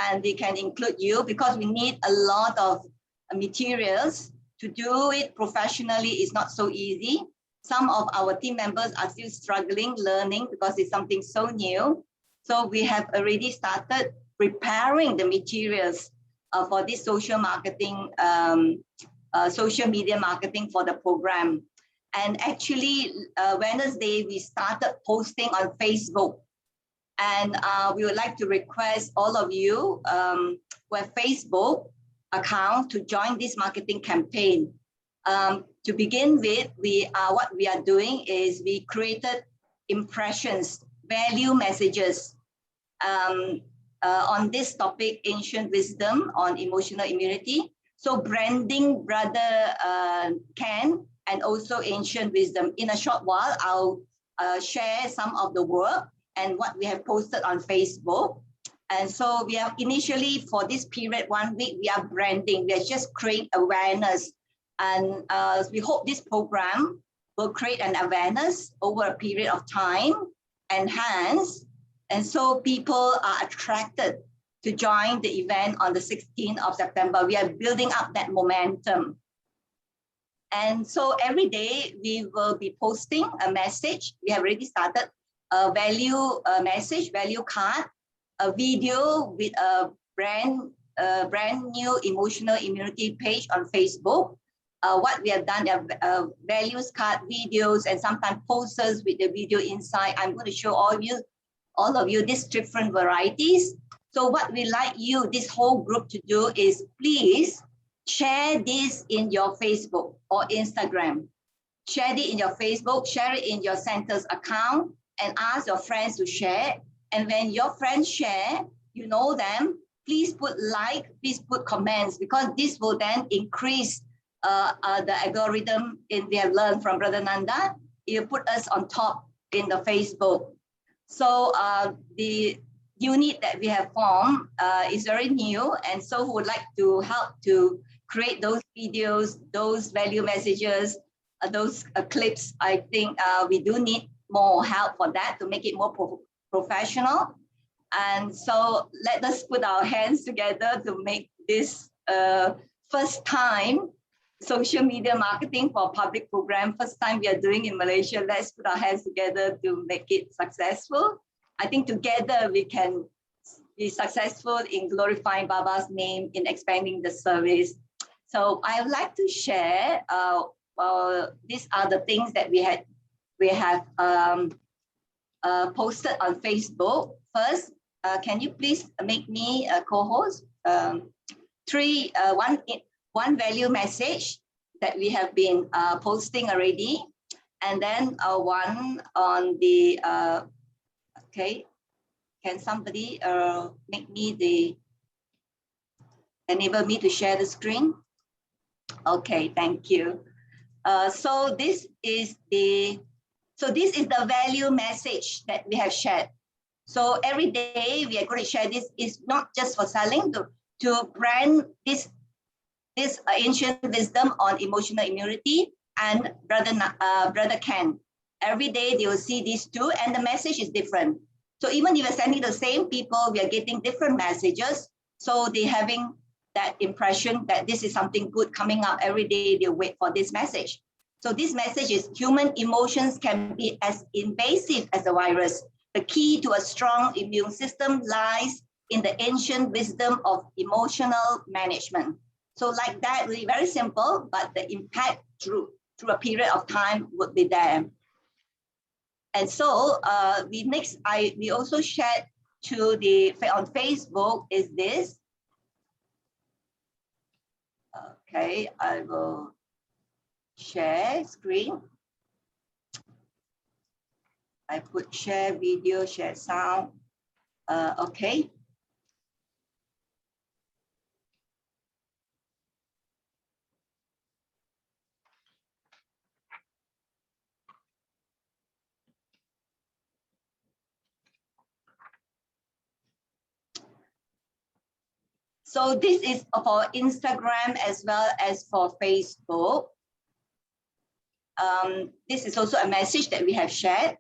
Speaker 17: and we can include you, because we need a lot of materials. To do it professionally is not so easy. Some of our team members are still struggling, learning, because it's something so new. So we have already started preparing the materials for this social marketing, social media marketing for the program. And actually, Wednesday, we started posting on Facebook. And we would like to request all of you who have Facebook account to join this marketing campaign. To begin with, what we are doing is we created impressions, value messages on this topic, Ancient Wisdom on Emotional Immunity. So branding Brother Ken and also Ancient Wisdom. In a short while, I'll share some of the work and what we have posted on Facebook. And so we have initially for this period, 1 week, we are branding. We are just creating awareness. And we hope this program will create an awareness over a period of time, enhance. And so people are attracted to join the event on the 16th of September. We are building up that momentum. And so every day we will be posting a message. We have already started a value message, value card, a video with a brand new emotional immunity page on Facebook. What we have done, values card, videos, and sometimes posters with the video inside. I'm going to show all of you these different varieties. So what we like you, this whole group, to do is please share this in your Facebook or Instagram. Share it in your Facebook, share it in your center's account, and ask your friends to share. And when your friends share, you know them, please put like, please put comments, because this will then increase the algorithm. We have learned from Brother Nanda, you put us on top in the Facebook. So the unit that we have formed is very new, and so who would like to help to create those videos, those value messages, those clips, I think we do need more help for that to make it more professional. And so let us put our hands together to make this first time social media marketing for public program. First time we are doing in Malaysia. Let's put our hands together to make it successful. I think together we can be successful in glorifying Baba's name, in expanding the service. So I would like to share these are the things that we have posted on Facebook. First, can you please make me a co-host? One value message that we have been posting already, and then one on the okay. Can somebody enable me to share the screen? Okay, thank you. So this is the value message that we have shared. So every day we are going to share this. Is not just for selling, to brand this ancient wisdom on emotional immunity and brother Ken. Every day they will see these two, and the message is different. So even if we're sending the same people, we are getting different messages. So they having that impression that this is something good coming up every day. They wait for this message. So this message is human emotions can be as invasive as a virus. The key to a strong immune system lies in the ancient wisdom of emotional management. So like that, really very simple, but the impact through a period of time would be there. And so we also shared on Facebook is this. Okay, I will share screen. I put share video, share sound. Okay. So this is for Instagram as well as for Facebook. This is also a message that we have shared.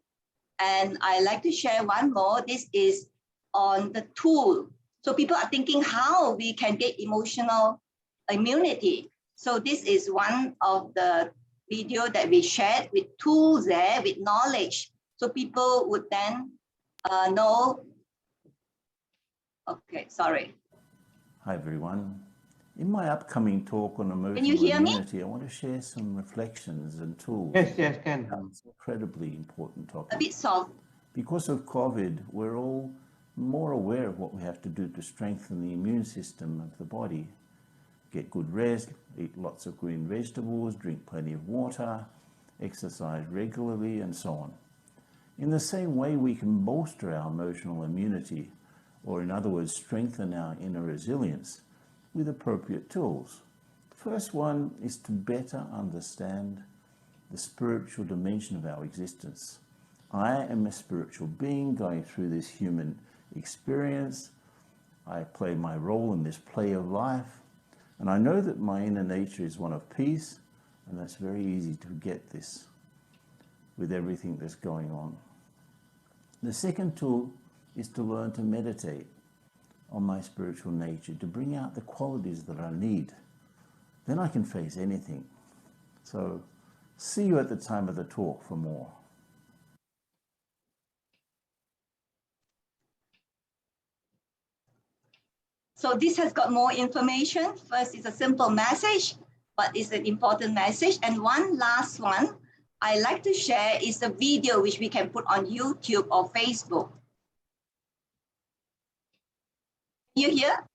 Speaker 17: And I like to share one more. This is on the tool. So people are thinking how we can get emotional immunity. So this is one of the video that we shared with tools there, with knowledge. So people would then know. Okay, sorry.
Speaker 18: Hi everyone. In my upcoming talk on emotional immunity, I want to share some reflections and tools.
Speaker 2: Yes, Ken.
Speaker 18: It's an incredibly important topic.
Speaker 17: A bit soft.
Speaker 18: Because of COVID, we're all more aware of what we have to do to strengthen the immune system of the body. Get good rest, eat lots of green vegetables, drink plenty of water, exercise regularly, and so on. In the same way, we can bolster our emotional immunity, or in other words, strengthen our inner resilience with appropriate tools. The first one is to better understand the spiritual dimension of our existence. I am a spiritual being going through this human experience. I play my role in this play of life, and I know that my inner nature is one of peace, and that's very easy to get this with everything that's going on. The second tool is to learn to meditate on my spiritual nature, to bring out the qualities that I need. Then I can face anything. So see you at the time of the talk for more.
Speaker 17: So this has got more information. First, it's a simple message, but it's an important message. And one last one I like to share is a video which we can put on YouTube or Facebook. You hear?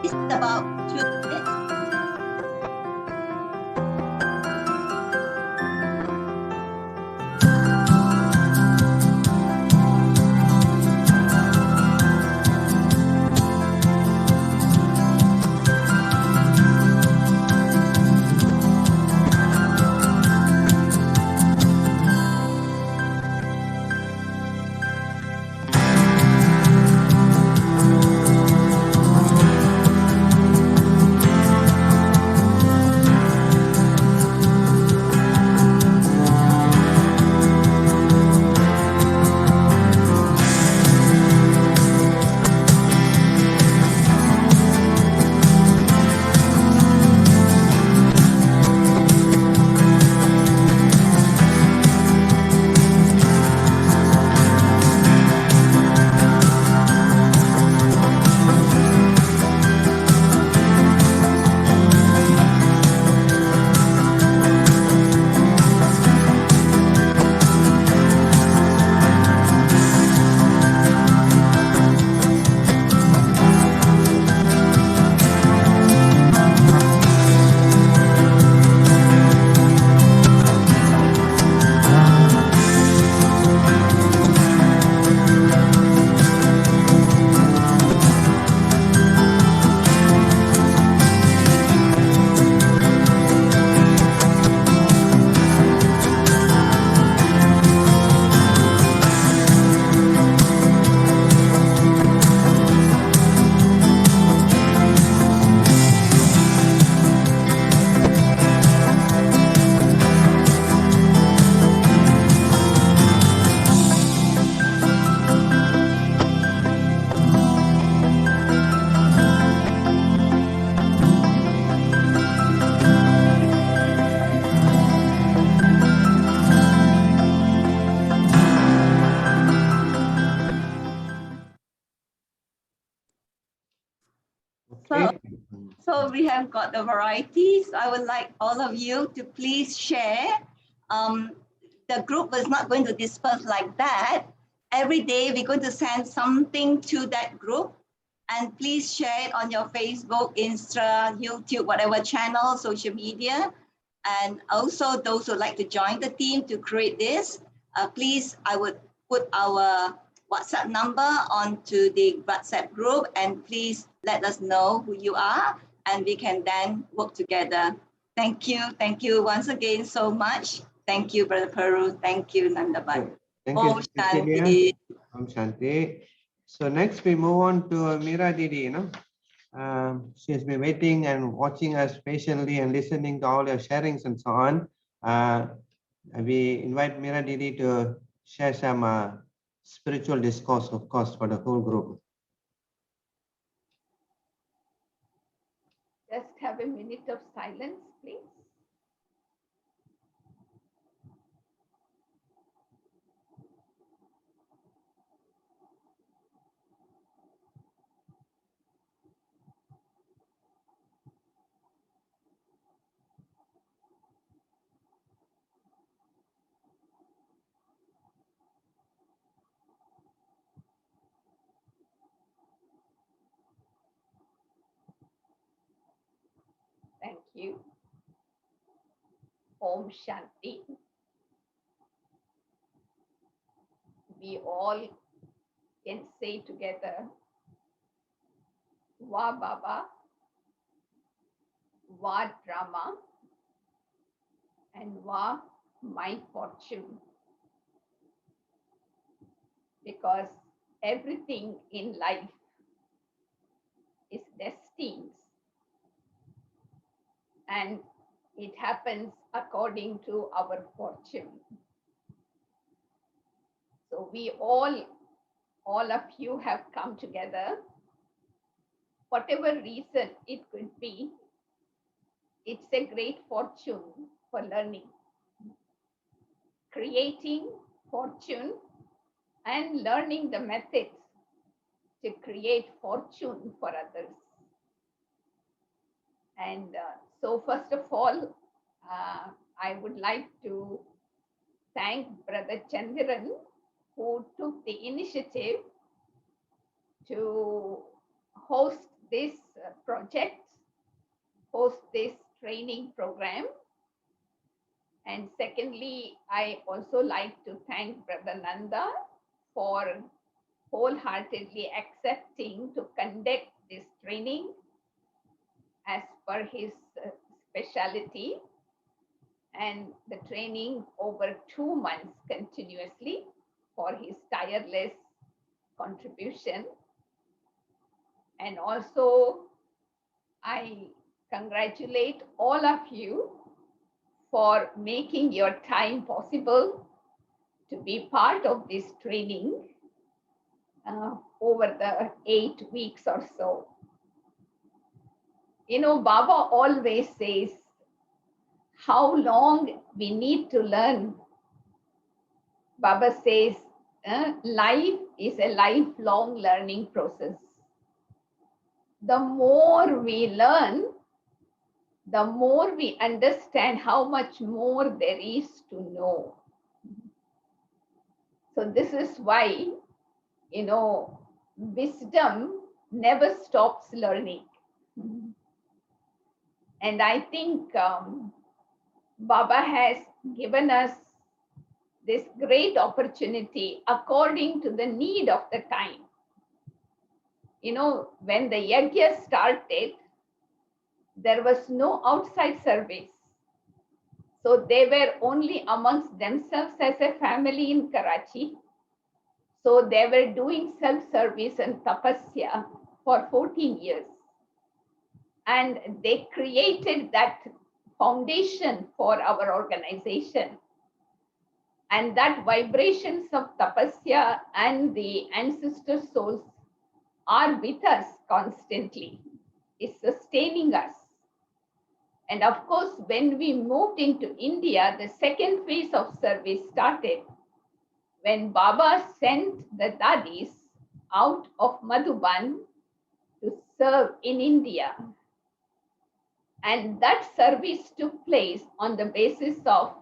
Speaker 17: It's about 2 minutes.
Speaker 2: Okay.
Speaker 17: So we have got the varieties. I would like all of you to please share. The group is not going to disperse like that. Every day we're going to send something to that group, and please share it on your Facebook, Insta, YouTube, whatever channel, social media. And also those who like to join the team to create this, please, I would put our WhatsApp number onto the WhatsApp group, and please let us know who you are, and we can then work together. Thank you once again so much. Thank you, Brother Peru. Thank you, Nandaban.
Speaker 2: Thank you,
Speaker 17: Om
Speaker 2: Cecilia.
Speaker 17: Shanti.
Speaker 2: Om Shanti. So next we move on to Mira Didi. She has been waiting and watching us patiently and listening to all your sharings and so on. We invite Mira Didi to share some spiritual discourse, of course, for the whole group.
Speaker 19: Just have a minute of silence, please. Thank you. Om Shanti. We all can say together, Wa Baba, Wa Drama, and Wa my fortune. Because everything in life is destined, and it happens according to our fortune. So we all of you have come together. Whatever reason it could be, it's a great fortune for learning, creating fortune and learning the methods to create fortune for others. And so first of all, I would like to thank Brother Chandran, who took the initiative to host this project, host this training program. And secondly, I also like to thank Brother Nanda for wholeheartedly accepting to conduct this training as per his specialty, and the training over 2 months continuously for his tireless contribution. And also, I congratulate all of you for making your time possible to be part of this training over the 8 weeks or so. You know, Baba always says how long we need to learn. Baba says, life is a lifelong learning process. The more we learn, the more we understand how much more there is to know. So this is why, you know, wisdom never stops learning. And I think Baba has given us this great opportunity according to the need of the time. You know, when the yajna started, there was no outside service. So they were only amongst themselves as a family in Karachi. So they were doing self-service and tapasya for 14 years. And they created that foundation for our organization. And that vibrations of tapasya and the ancestor souls are with us constantly, is sustaining us. And of course, when we moved into India, the second phase of service started when Baba sent the Dadis out of Madhuban to serve in India. And that service took place on the basis of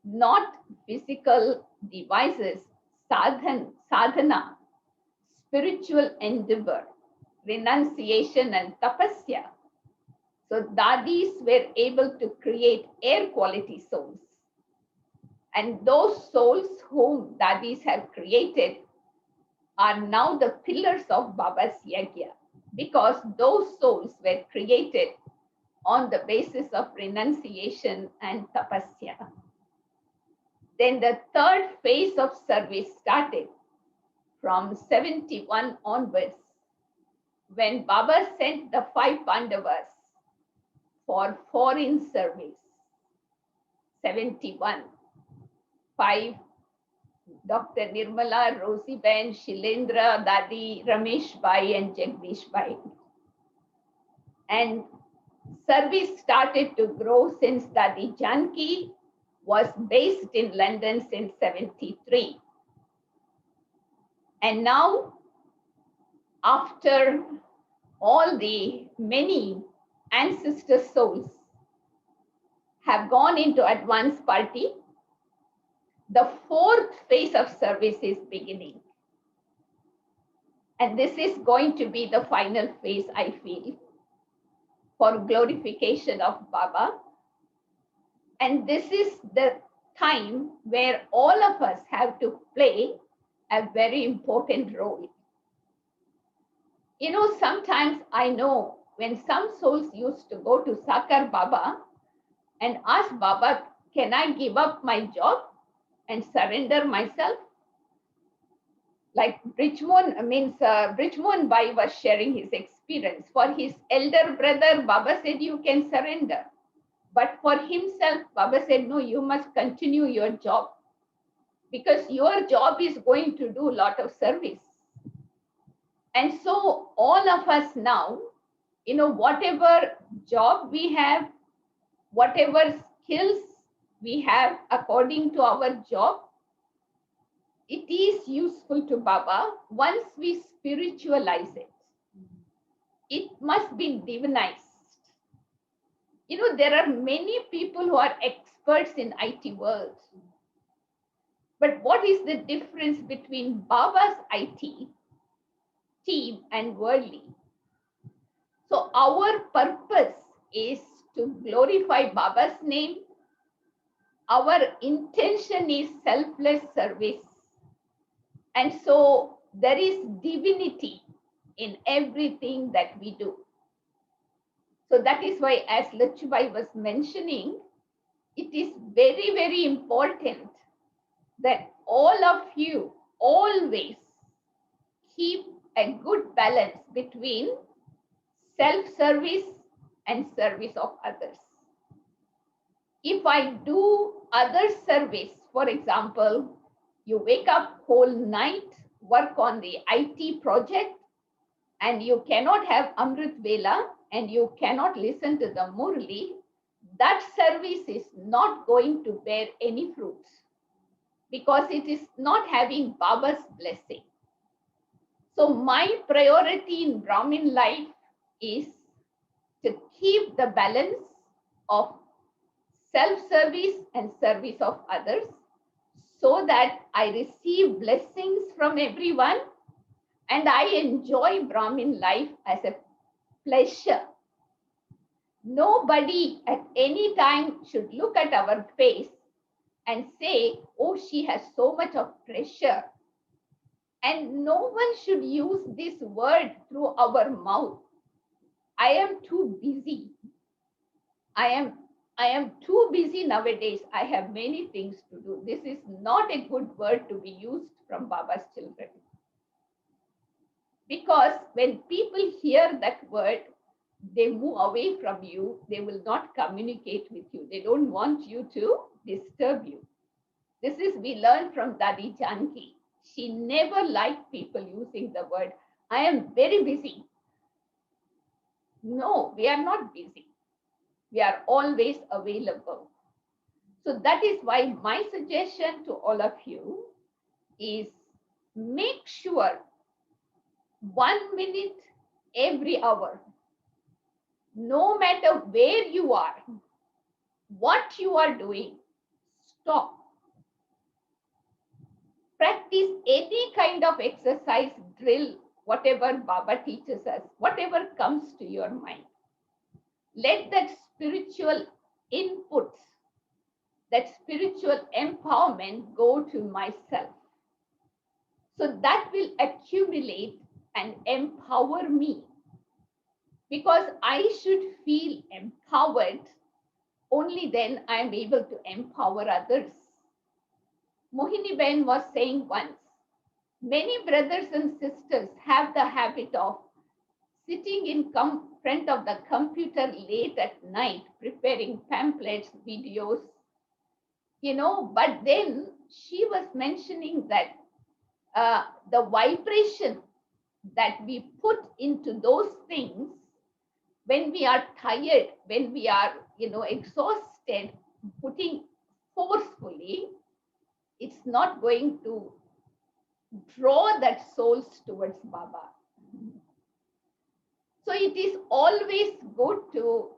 Speaker 19: not physical devices, sadhana, spiritual endeavor, renunciation and tapasya. So dadis were able to create air quality souls. And those souls whom dadis have created are now the pillars of Baba's Yagya, because those souls were created on the basis of renunciation and tapasya. Then the third phase of service started from 71 onwards, when Baba sent the 5 Pandavas for foreign service. 71, 5, Dr. Nirmala, Rosie Ben, Shilendra, Dadi, Ramesh Bhai and Jagdish Bhai. And service started to grow since Dadi Janki was based in London since 73. And now, after all the many ancestor souls have gone into advanced party, the 4th phase of service is beginning. And this is going to be the final phase, I feel, for glorification of Baba. And this is the time where all of us have to play a very important role. You know, sometimes I know when some souls used to go to Sakar Baba and ask Baba, can I give up my job and surrender myself? Like Brijmohan Bhai was sharing his experience. For his elder brother, Baba said, you can surrender. But for himself, Baba said, no, you must continue your job, because your job is going to do a lot of service. And so all of us now, you know, whatever job we have, whatever skills we have according to our job, it is useful to Baba once we spiritualize it. It must be divinized. You know, there are many people who are experts in IT world. But what is the difference between Baba's IT team and worldly? So our purpose is to glorify Baba's name. Our intention is selfless service. And so there is divinity in everything that we do. So that is why, as Lachubai was mentioning, it is very, very important that all of you always keep a good balance between self-service and service of others. If I do other service, for example, you wake up whole night, work on the IT project, and you cannot have Amrit Vela and you cannot listen to the Murli, that service is not going to bear any fruits, because it is not having Baba's blessing. So my priority in Brahmin life is to keep the balance of self-service and service of others, so that I receive blessings from everyone and I enjoy Brahmin life as a pleasure. Nobody at any time should look at our face and say, oh, she has so much of pressure. And no one should use this word through our mouth. I am too busy. I am too busy nowadays. I have many things to do. This is not a good word to be used from Baba's children. Because when people hear that word, they move away from you. They will not communicate with you. They don't want you to disturb you. This is, we learned from Dadi Janki. She never liked people using the word, I am very busy. No, we are not busy. We are always available. So that is why my suggestion to all of you is, make sure 1 minute every hour. No matter where you are, what you are doing, stop. Practice any kind of exercise, drill, whatever Baba teaches us, whatever comes to your mind. Let that spiritual inputs, that spiritual empowerment go to myself. So that will accumulate and empower me, because I should feel empowered. Only then I am able to empower others. Mohini Ben was saying once, many brothers and sisters have the habit of sitting in front of the computer late at night, preparing pamphlets, videos, but then she was mentioning that the vibration that we put into those things, when we are tired, when we are, exhausted, putting forcefully, it's not going to draw that souls towards Baba. So it is always good to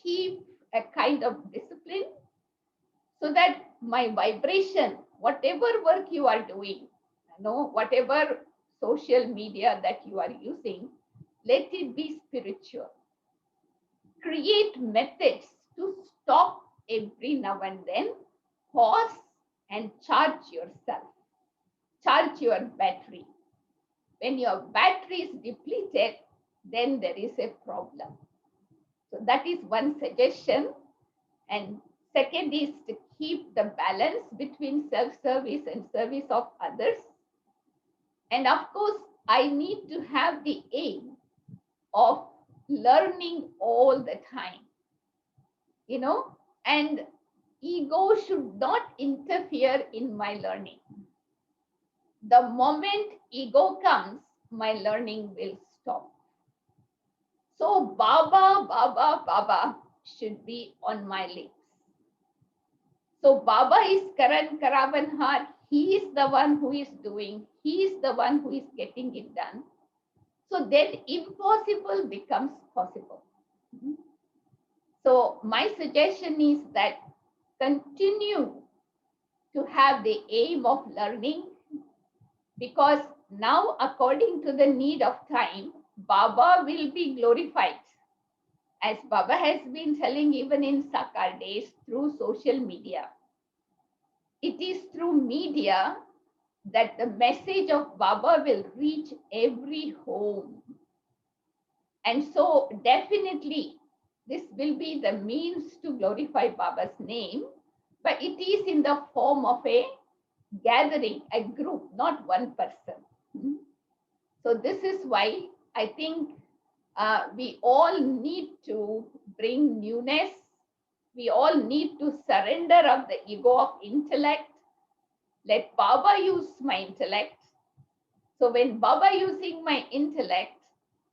Speaker 19: keep a kind of discipline so that my vibration, whatever work you are doing, whatever social media that you are using, let it be spiritual. Create methods to stop every now and then, pause and charge yourself, charge your battery. When your battery is depleted, then there is a problem. So that is one suggestion. And second is to keep the balance between self-service and service of others. And of course, I need to have the aim of learning all the time, and ego should not interfere in my learning. The moment ego comes, my learning will stop. So Baba, Baba, Baba should be on my lips. So Baba is Karan Karavanhar. He is the one who is doing. He is the one who is getting it done. So then impossible becomes possible. So my suggestion is that continue to have the aim of learning, because now according to the need of time, Baba will be glorified. As Baba has been telling even in Sakar days through social media. It is through media that the message of Baba will reach every home. And so definitely this will be the means to glorify Baba's name, but it is in the form of a gathering, a group, not one person. So this is why I think we all need to bring newness. We all need to surrender of the ego of intellect. Let Baba use my intellect. So when Baba using my intellect,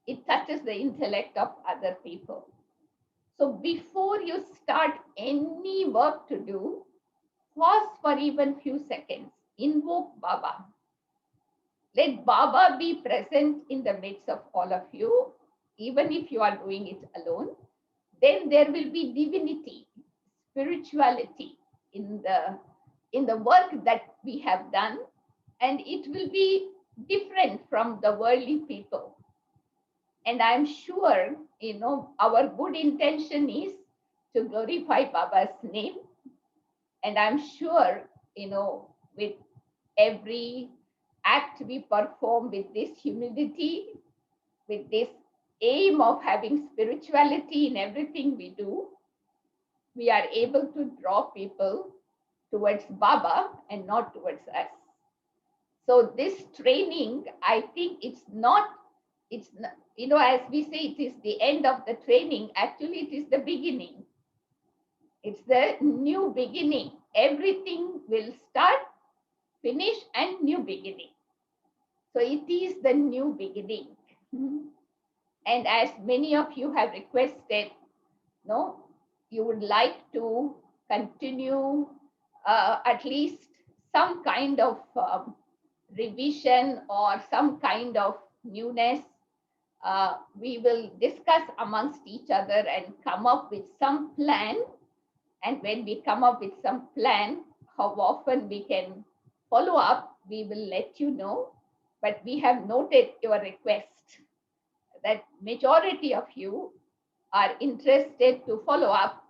Speaker 19: it touches the intellect of other people. So before you start any work to do, pause for even few seconds. Invoke Baba. Let Baba be present in the midst of all of you, even if you are doing it alone. Then there will be divinity, spirituality in the work that we have done, and it will be different from the worldly people. And I'm sure, our good intention is to glorify Baba's name. And I'm sure, with every act we perform with this humility, with this aim of having spirituality in everything we do, we are able to draw people towards Baba and not towards us. So this training, I think it's not, as we say, it is the end of the training. Actually, it is the beginning. It's the new beginning. Everything will start, finish, and new beginning. So it is the new beginning. And as many of you have requested, you would like to continue at least some kind of revision or some kind of newness. we will discuss amongst each other and come up with some plan. And when we come up with some plan, how often we can follow up, we will let you know. But we have noted your request that majority of you are interested to follow up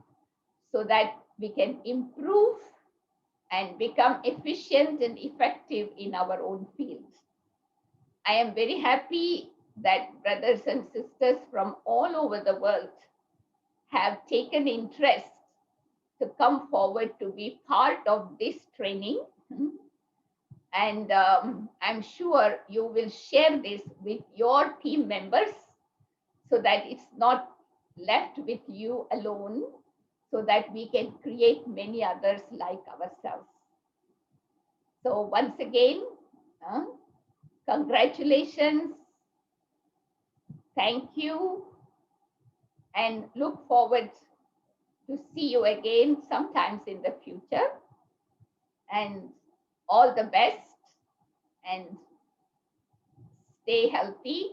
Speaker 19: so that we can improve and become efficient and effective in our own fields. I am very happy that brothers and sisters from all over the world have taken interest to come forward to be part of this training. And I'm sure you will share this with your team members so that it's not left with you alone, so that we can create many others like ourselves. So once again, congratulations, thank you, and look forward to see you again sometimes in the future. And all the best, and stay healthy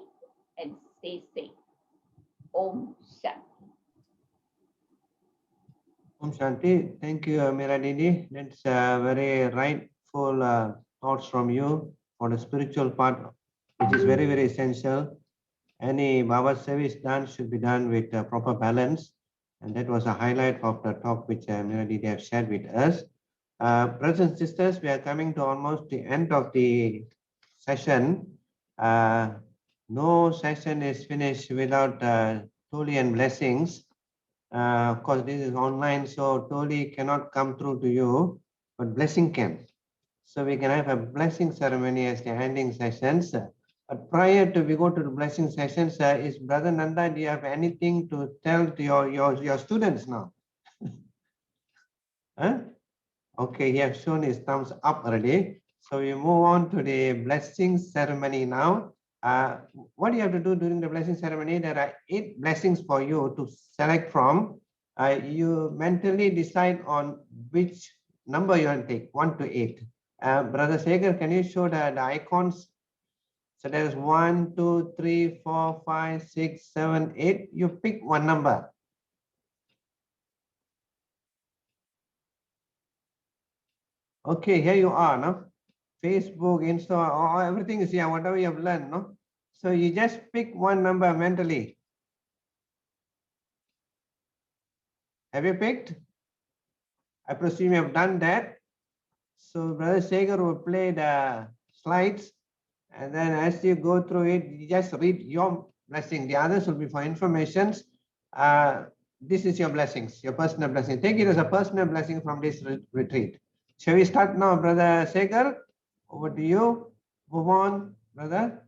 Speaker 19: and stay safe. Om Shanti.
Speaker 2: Om Shanti. Thank you, Meera Didi. That's very rightful thoughts from you for the spiritual part, which is very, very essential. Any Baba service done should be done with proper balance. And that was a highlight of the talk which Meera Didi have shared with us. Brothers and sisters, we are coming to almost the end of the session. No session is finished without Toli and blessings. Of course, this is online, so Toli cannot come through to you, but blessing can. So we can have a blessing ceremony as the ending sessions. But prior to we go to the blessing sessions, is Brother Nanda, do you have anything to tell to your students now? Huh? Okay, he has shown his thumbs up already. So we move on to the blessing ceremony now. What you have to do during the blessing ceremony, there are 8 blessings for you to select from. You mentally decide on which number you want to take, 1 to 8. Brother Segar, can you show the icons? So there's 1, 2, 3, 4, 5, 6, 7, 8. You pick one number. Okay, here you are, no? Facebook, Insta, everything is here, whatever you have learned, no? So you just pick one number mentally. Have you picked? I presume you have done that. So Brother Segar will play the slides, and then as you go through it, you just read your blessing. The others will be for informations. This is your blessings, your personal blessing. Take it as a personal blessing from this retreat. Shall we start now, Brother Segar? Over to you. Move on, brother.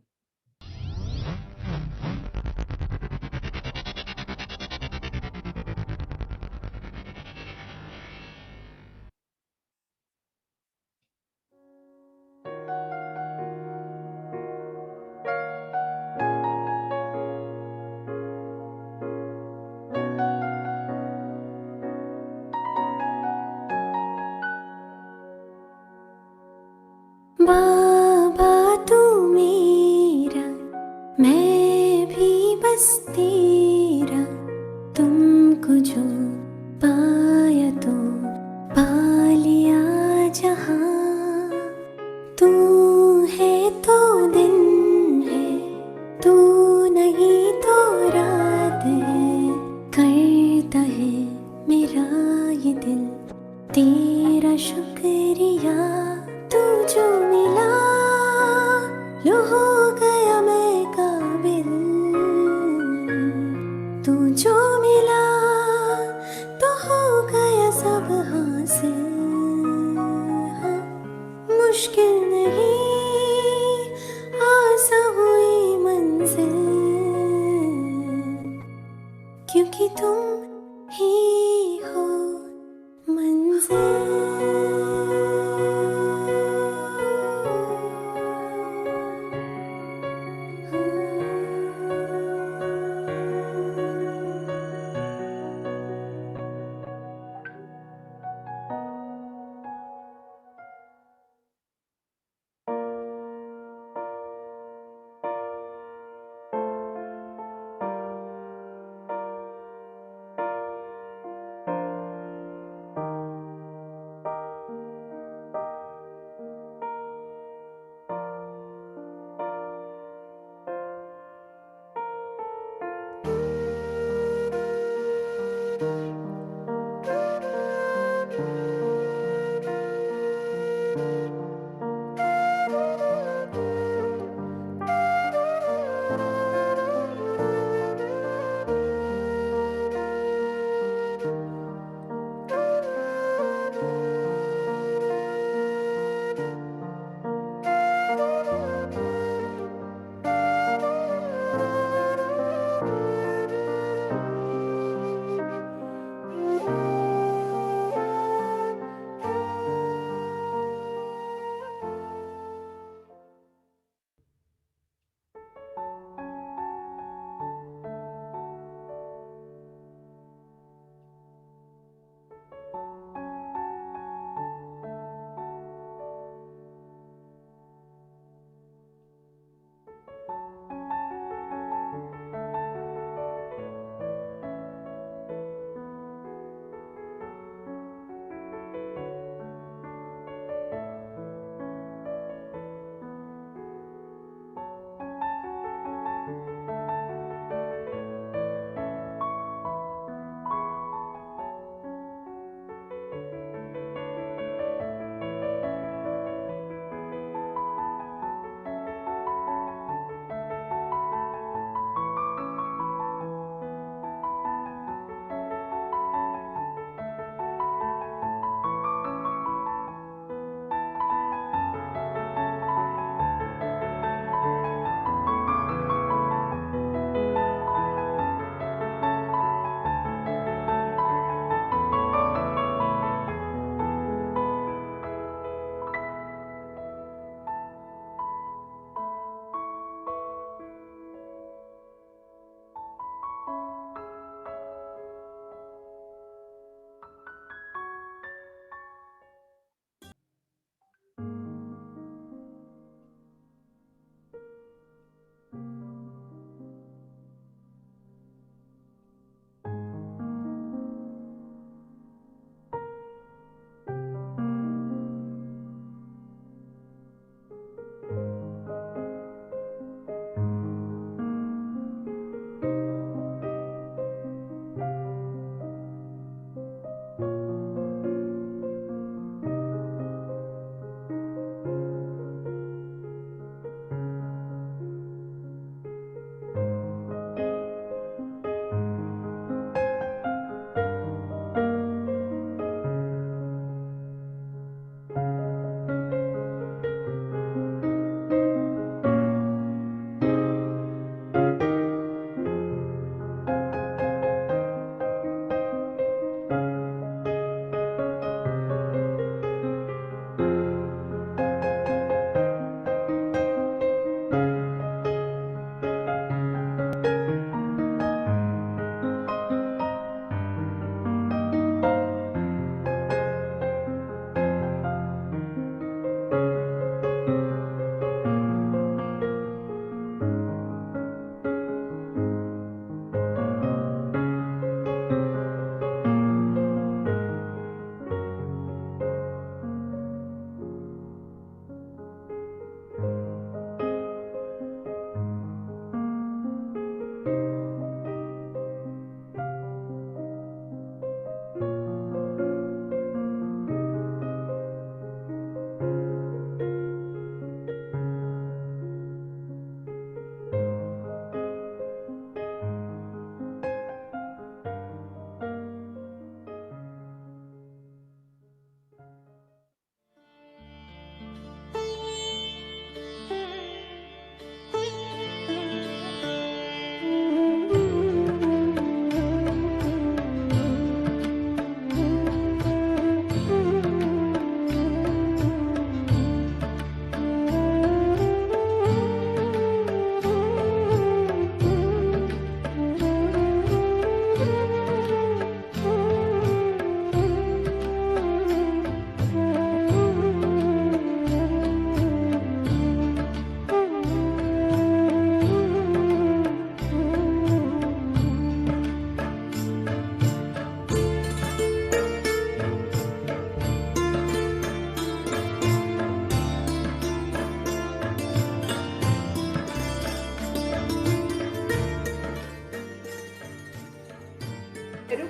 Speaker 5: बाबा तू मेरा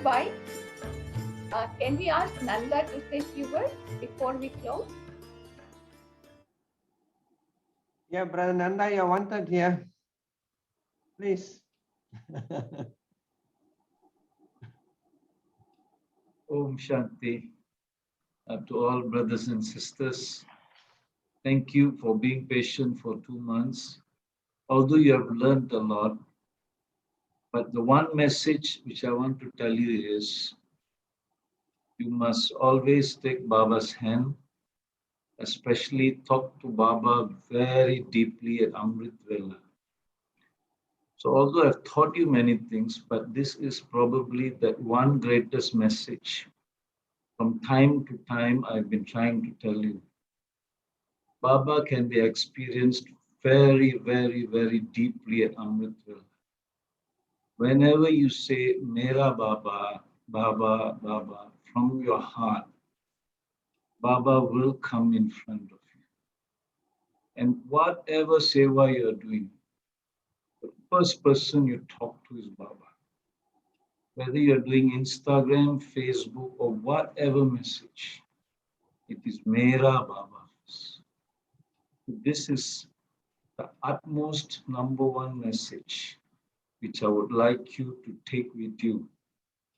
Speaker 19: goodbye. Can we ask Nanda to say a few words before we close?
Speaker 2: Yeah, Brother Nanda, you're wanted here. Please.
Speaker 3: Om Shanti. To all brothers and sisters, thank you for being patient for 2 months. Although you have learned a lot, but the one message which I want to tell you is, you must always take Baba's hand, especially talk to Baba very deeply at Amrit Vela. So although I've taught you many things, but this is probably that one greatest message. From time to time, I've been trying to tell you. Baba can be experienced very, very, very deeply at Amrit Vela. Whenever you say, Mera Baba, Baba, Baba, from your heart, Baba will come in front of you. And whatever seva you're doing, the first person you talk to is Baba. Whether you're doing Instagram, Facebook, or whatever message, it is Mera Baba. This is the utmost #1 message which I would like you to take with you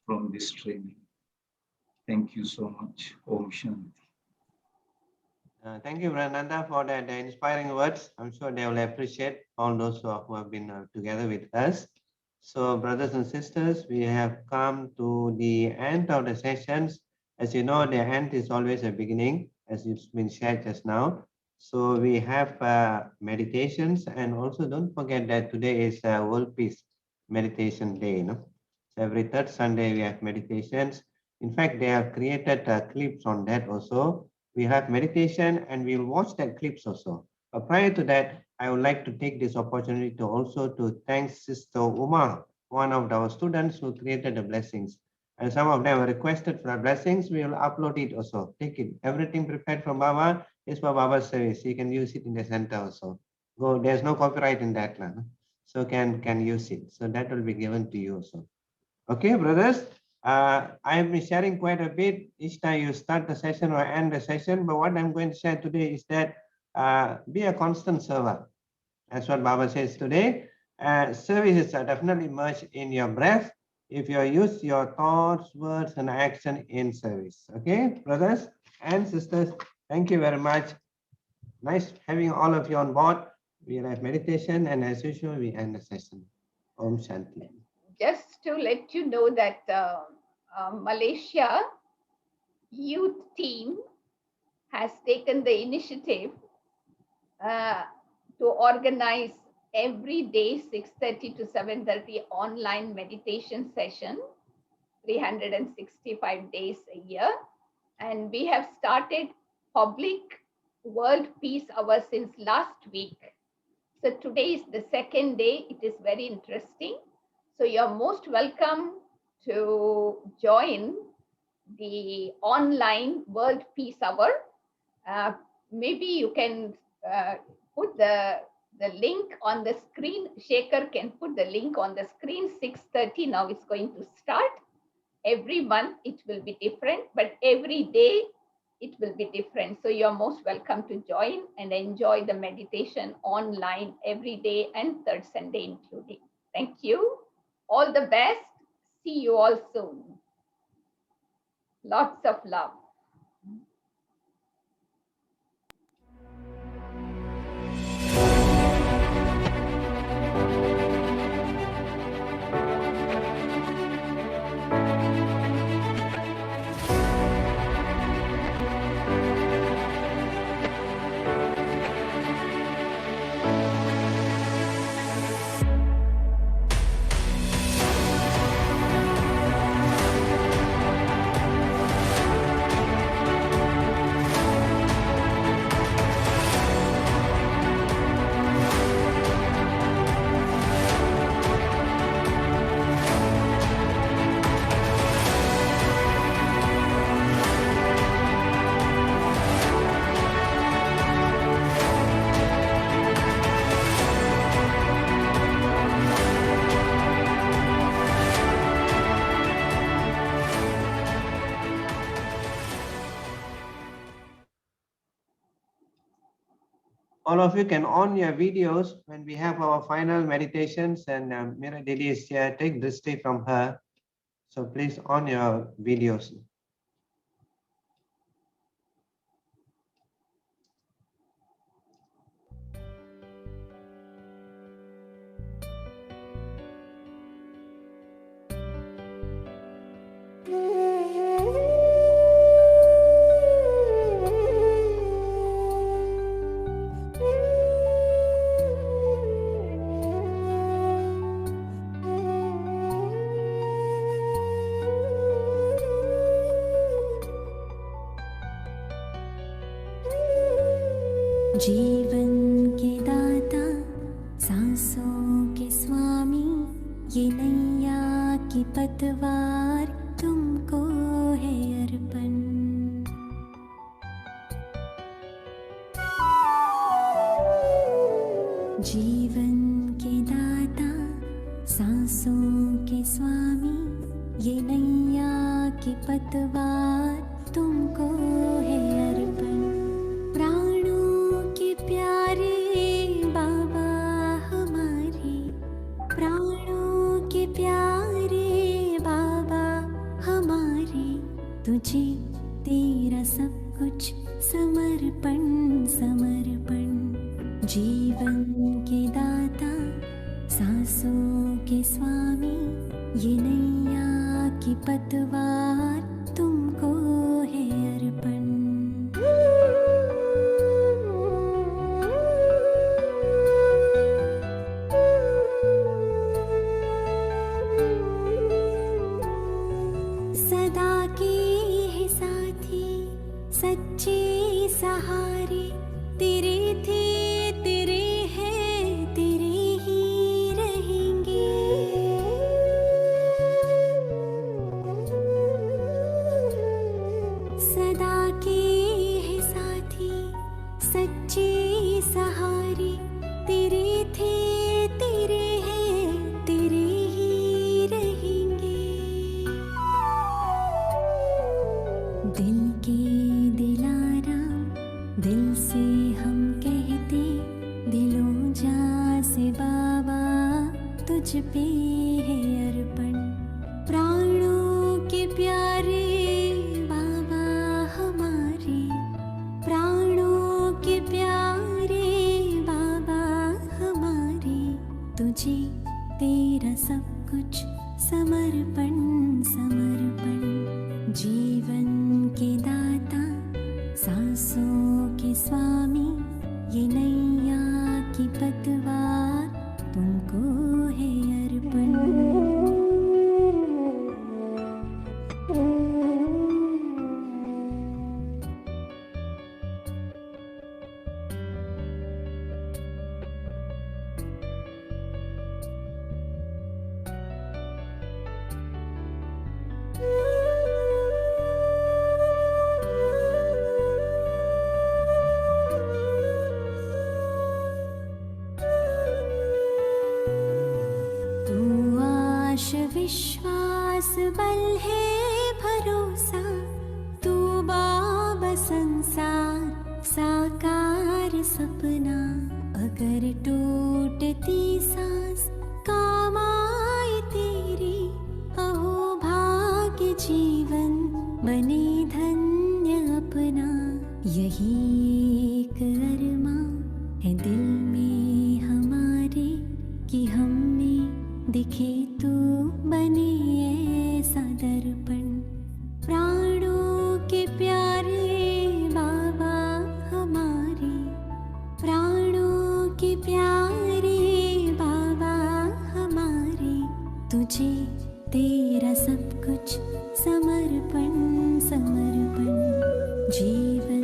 Speaker 3: from this training. Thank you so much. Om Shanti.
Speaker 2: Thank you, Brother Nanda, for that inspiring words. I'm sure they will appreciate all those who have been together with us. So, brothers and sisters, we have come to the end of the sessions. As you know, the end is always a beginning, as it's been shared just now. So we have meditations, and also don't forget that today is World Peace Meditation Day. So every third Sunday we have meditations. In fact, they have created clips on that also. We have meditation and we'll watch that clips also. But prior to that, I would like to take this opportunity to also to thank Sister Uma, one of our students who created the blessings. And some of them requested for blessings. We will upload it also. Take it. Everything prepared from Baba is for Baba's service. You can use it in the center also. Go. There's no copyright in that one. So can use it. So that will be given to you also. Okay, brothers. I have been sharing quite a bit each time you start the session or end the session. But what I'm going to share today is that be a constant server. That's what Baba says today. Service is definitely merged in your breath. If you use your thoughts, words, and action in service. Okay, brothers and sisters, thank you very much. Nice having all of you on board. We have meditation, and as usual, we end the session. Om Shanti.
Speaker 19: Just to let you know that Malaysia youth team has taken the initiative to organize every day 6:30 to 7:30 online meditation session, 365 days a year. And we have started public World Peace Hour since last week. So today is the second day. It is very interesting. So you're most welcome to join the online World Peace Hour. Maybe you can put the link on the screen. Shekhar can put the link on the screen. 6:30 now it's going to start. Every month it will be different, but every day it will be different. So you're most welcome to join and enjoy the meditation online every day and third Sunday including. Thank you. All the best. See you all soon. Lots of love.
Speaker 2: All of you can on your videos when we have our final meditations, and Meera Didi is here. Take drishti from her. So please on your videos.
Speaker 20: जीवन के दाता सांसों के स्वामी, ये नैया की पतवार तुमको है अर्पण। जीवन के दाता सांसों के स्वामी, ये नैया की पतवार तुमको है अर्पण। प्राणों के प्यारे बाबा हमारे, प्राणों के प्यारे बाबा हमारे, तुझे तेरा सब कुछ समर्पण समर्पण। जीवन के दाता सांसों के स्वामी, ये नैया की पतवार तुमको है अर्पण। सदा के है साथी सच्चे सहारे, तेरे थे तेरे हैं तेरे ही रहेंगे। सदा के है साथी सच्चे सहारे, तेरे थे तेरे हैं तेरे ही रहेंगे। दिल के दिलाराम दिल से हम कहते, दिलों जा से बाबा तुझ पे है अर्पण। प्राणों के प्यारे बाबा हमारे, प्राणों के प्यारे बाबा हमारे, तुझे तेरा सब कुछ समर्पण समर्पण। जीवन के दाता सांसों के स्वामी, ये नैया की पतवार तुमको है अर्पण। तू आश विश्वास बल है भरोसा, तू बाबा संसार साकार सपना। अगर टूटती सांस काम आए तेरी, अहो भाग्य जीवन बने धन्य अपना। यही एक अरमा है दिल में हमारे, कि हम में दिखे तू बने ऐसा दर्पण। प्राणों के प्यारे बाबा हमारे, प्राणों के प्यारे बाबा हमारे, तुझे तेरा सब कुछ समर्पण समर्पण। जीवन